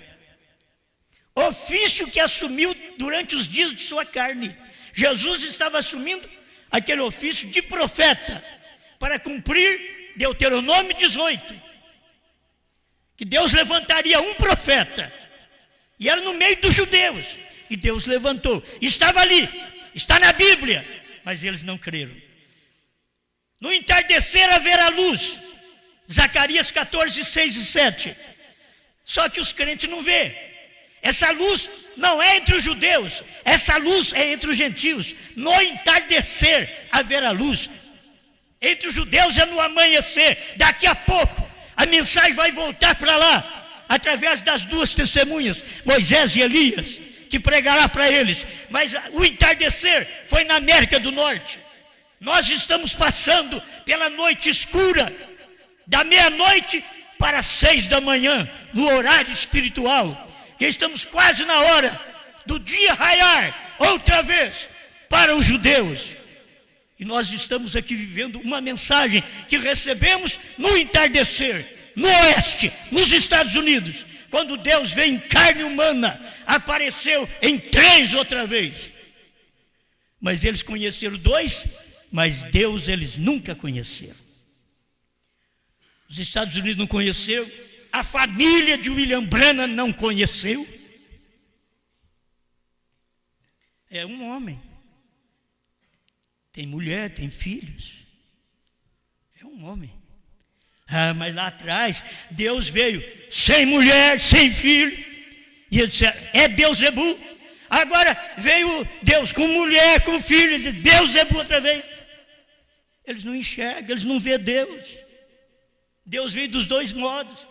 ofício que assumiu durante os dias de sua carne. Jesus estava assumindo aquele ofício de profeta para cumprir Deuteronômio 18, que Deus levantaria um profeta, e era no meio dos judeus. E Deus levantou, estava ali, está na Bíblia, mas eles não creram. No entardecer haverá luz, Zacarias 14, 6 e 7. Só que os crentes não vê. Essa luz não é entre os judeus, essa luz é entre os gentios. No entardecer haverá luz. Entre os judeus é no amanhecer. Daqui a pouco a mensagem vai voltar para lá, através das duas testemunhas, Moisés e Elias, que pregará para eles. Mas o entardecer foi na América do Norte. Nós estamos passando pela noite escura, da meia-noite para 6 da manhã, no horário espiritual. E estamos quase na hora do dia raiar, outra vez, para os judeus. E nós estamos aqui vivendo uma mensagem que recebemos no entardecer, no oeste, nos Estados Unidos. Quando Deus veio em carne humana, apareceu em 3 outra vez. Mas eles conheceram 2, mas Deus eles nunca conheceram. Os Estados Unidos não conheceram, a família de William Branham não conheceu. É um homem, tem mulher, tem filhos, é um homem. Mas lá atrás, Deus veio sem mulher, sem filho, e ele disse: é Beuzebu. Agora veio Deus com mulher, com filho, e diz: Beuzebu outra vez. Eles não enxergam, eles não vêem Deus. Deus veio dos dois modos.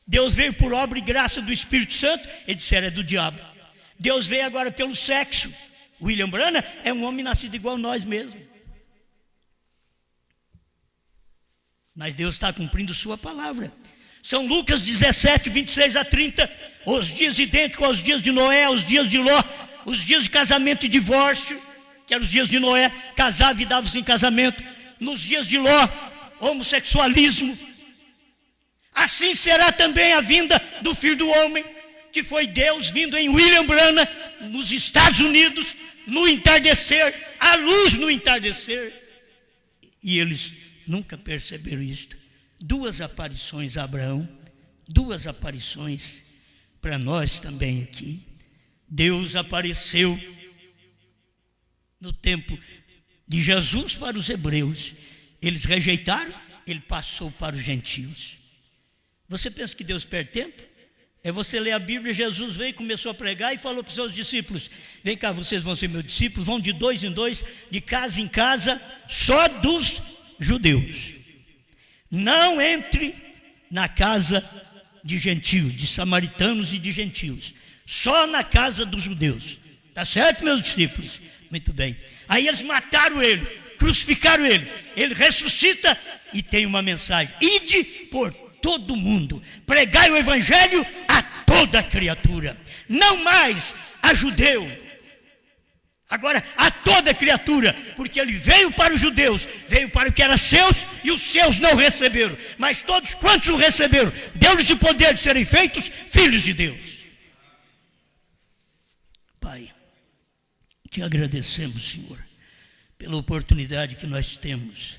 Deus veio por obra e graça do Espírito Santo, eles disseram: é do diabo. Deus veio agora pelo sexo. William Branham é um homem nascido igual a nós mesmos. Mas Deus está cumprindo sua palavra. São Lucas 17, 26 a 30, os dias idênticos aos dias de Noé, os dias de Ló, os dias de casamento e divórcio, que eram os dias de Noé, casava e dava-se em casamento. Nos dias de Ló, homossexualismo. Assim será também a vinda do Filho do Homem, que foi Deus vindo em William Branham, nos Estados Unidos, no entardecer, a luz no entardecer. E eles nunca perceberam isto. 2 aparições a Abraão, 2 aparições para nós também aqui. Deus apareceu no tempo de Jesus para os hebreus. Eles rejeitaram, ele passou para os gentios. Você pensa que Deus perde tempo? É você ler a Bíblia. Jesus veio, começou a pregar e falou para os seus discípulos: vem cá, vocês vão ser meus discípulos, vão de 2 em 2, de casa em casa, só dos judeus. Não entre na casa de gentios, de samaritanos e de gentios, só na casa dos judeus. Tá certo, meus discípulos? Muito bem. Aí eles mataram ele, crucificaram ele. Ele ressuscita e tem uma mensagem: ide por todo mundo, pregai o evangelho a toda criatura, não mais a judeu, agora a toda criatura, porque ele veio para os judeus, veio para o que era seus, e os seus não receberam, mas todos quantos o receberam, deu-lhes o poder de serem feitos filhos de Deus. Pai, te agradecemos, Senhor, pela oportunidade que nós temos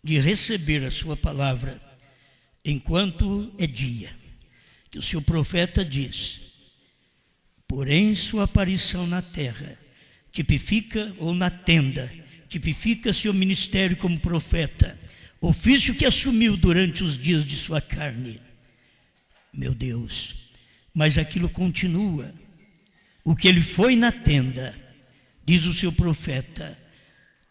de receber a sua palavra enquanto é dia. que o seu profeta diz: porém sua aparição na terra tipifica, ou na tenda, tipifica seu ministério como profeta, ofício que assumiu durante os dias de sua carne. Meu Deus, mas aquilo continua. O que ele foi na tenda, diz o seu profeta,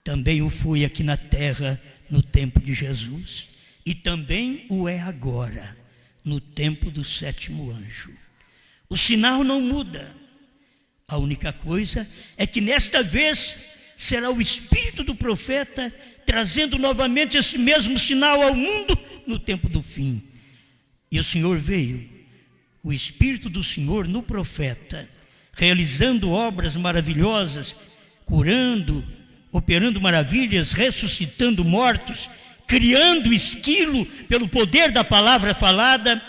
também o foi aqui na terra no tempo de Jesus, e também o é agora, no tempo do sétimo anjo. O sinal não muda. A única coisa é que nesta vez será o espírito do profeta trazendo novamente esse mesmo sinal ao mundo no tempo do fim. E o Senhor veio, o espírito do Senhor no profeta, realizando obras maravilhosas, curando, operando maravilhas, ressuscitando mortos, criando esquilo pelo poder da palavra falada.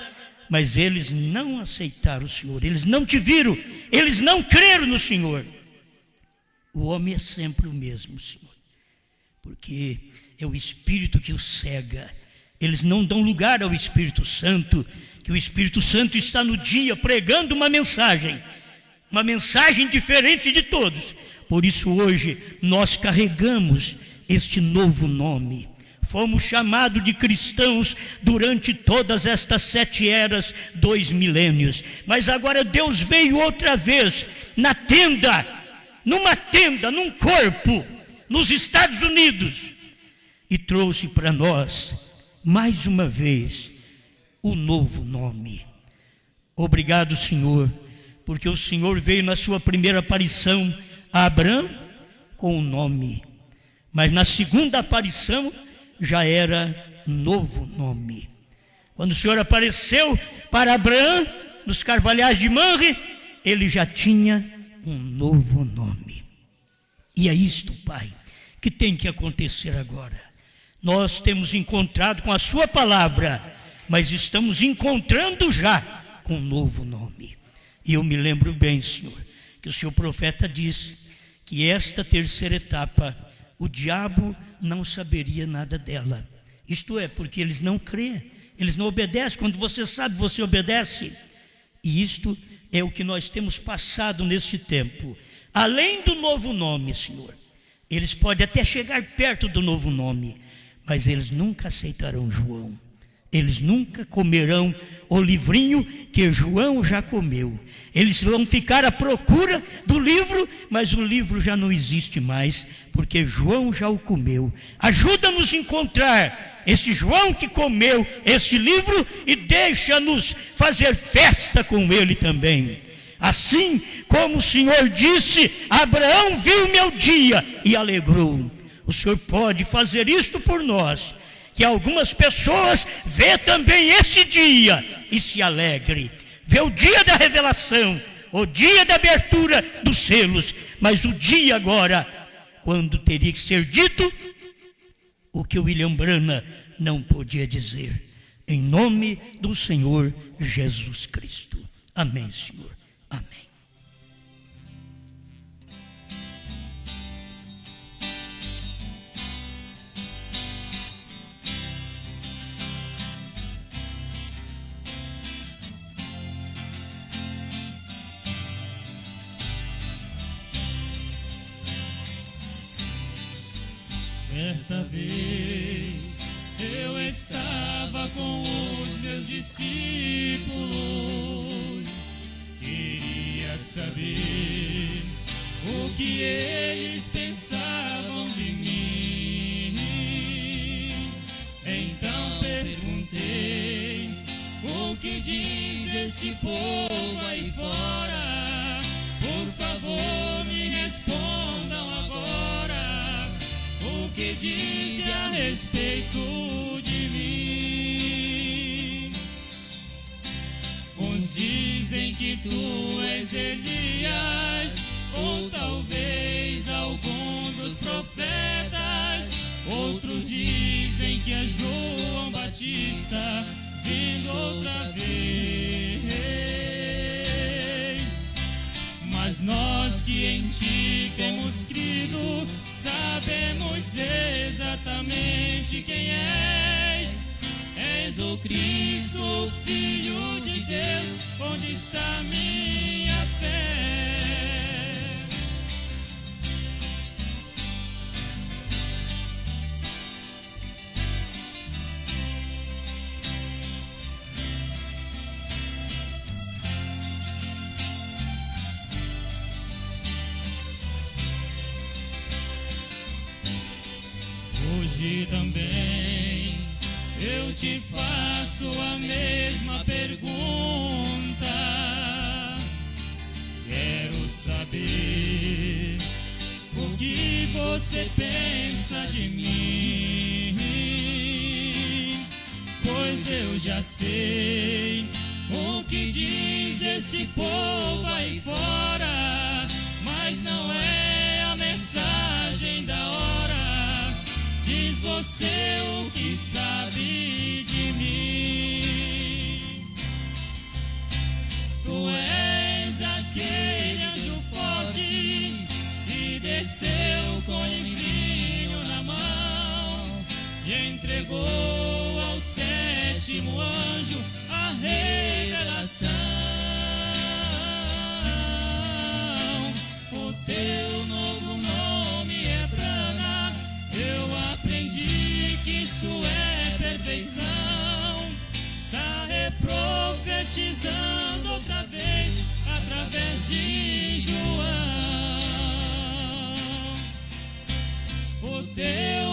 Mas eles não aceitaram o Senhor, eles não te viram, eles não creram no Senhor. O homem é sempre o mesmo, Senhor, porque é o Espírito que o cega. Eles não dão lugar ao Espírito Santo, que o Espírito Santo está no dia pregando uma mensagem diferente de todos. Por isso hoje nós carregamos este novo nome. Fomos chamados de cristãos durante todas estas 7 eras, 2 milênios. Mas agora Deus veio outra vez na tenda, numa tenda, num corpo, nos Estados Unidos, e trouxe para nós, mais uma vez, o novo nome. Obrigado, Senhor, porque o Senhor veio na sua primeira aparição a Abraão com o nome, mas na segunda aparição já era novo nome. Quando o Senhor apareceu para Abraão nos carvalhais de Mamre, ele já tinha um novo nome. E é isto, Pai, que tem que acontecer agora. Nós temos encontrado com a sua palavra, mas estamos encontrando já com um novo nome. E eu me lembro bem, Senhor, que o seu profeta disse que esta terceira etapa, o diabo não saberia nada dela. Isto é, porque eles não crêem, eles não obedecem. Quando você sabe, você obedece. E isto é o que nós temos passado nesse tempo. Além do novo nome, Senhor, eles podem até chegar perto do novo nome, mas eles nunca aceitarão João. Eles nunca comerão o livrinho que João já comeu. Eles vão ficar à procura do livro, mas o livro já não existe mais, porque João já o comeu. Ajuda-nos a encontrar esse João que comeu esse livro e deixa-nos fazer festa com ele também. Assim como o Senhor disse, Abraão viu meu dia e alegrou. O Senhor pode fazer isto por nós, que algumas pessoas vê também esse dia e se alegre. Vê o dia da revelação, o dia da abertura dos selos, mas o dia agora, quando teria que ser dito o que o William Branham não podia dizer. Em nome do Senhor Jesus Cristo. Amém, Senhor. Amém. Certa vez eu estava com os meus discípulos, queria saber o que eles pensavam de mim. Então perguntei: o que diz este povo aí fora? Por favor, me respondam agora. O que diz a respeito de mim? Uns dizem que tu és Elias, ou talvez algum dos profetas. Outros dizem que é João Batista vindo outra vez. Mas nós que em ti temos crido, sabemos exatamente quem és. És és o Cristo, o Filho de Deus, onde está minha fé? Hoje também eu te faço a mesma pergunta. Quero saber o que você pensa de mim, pois eu já sei o que diz esse povo aí fora, mas não é a mensagem da hora. Diz você o que sabe de mim. Tu és aquele anjo forte que desceu com livrinho na mão e entregou ao sétimo anjo a revelação. O teu novo nome é Prana. Eu aprendi que isso é perfeição. Está reprofetizando outra vez através de João. O teu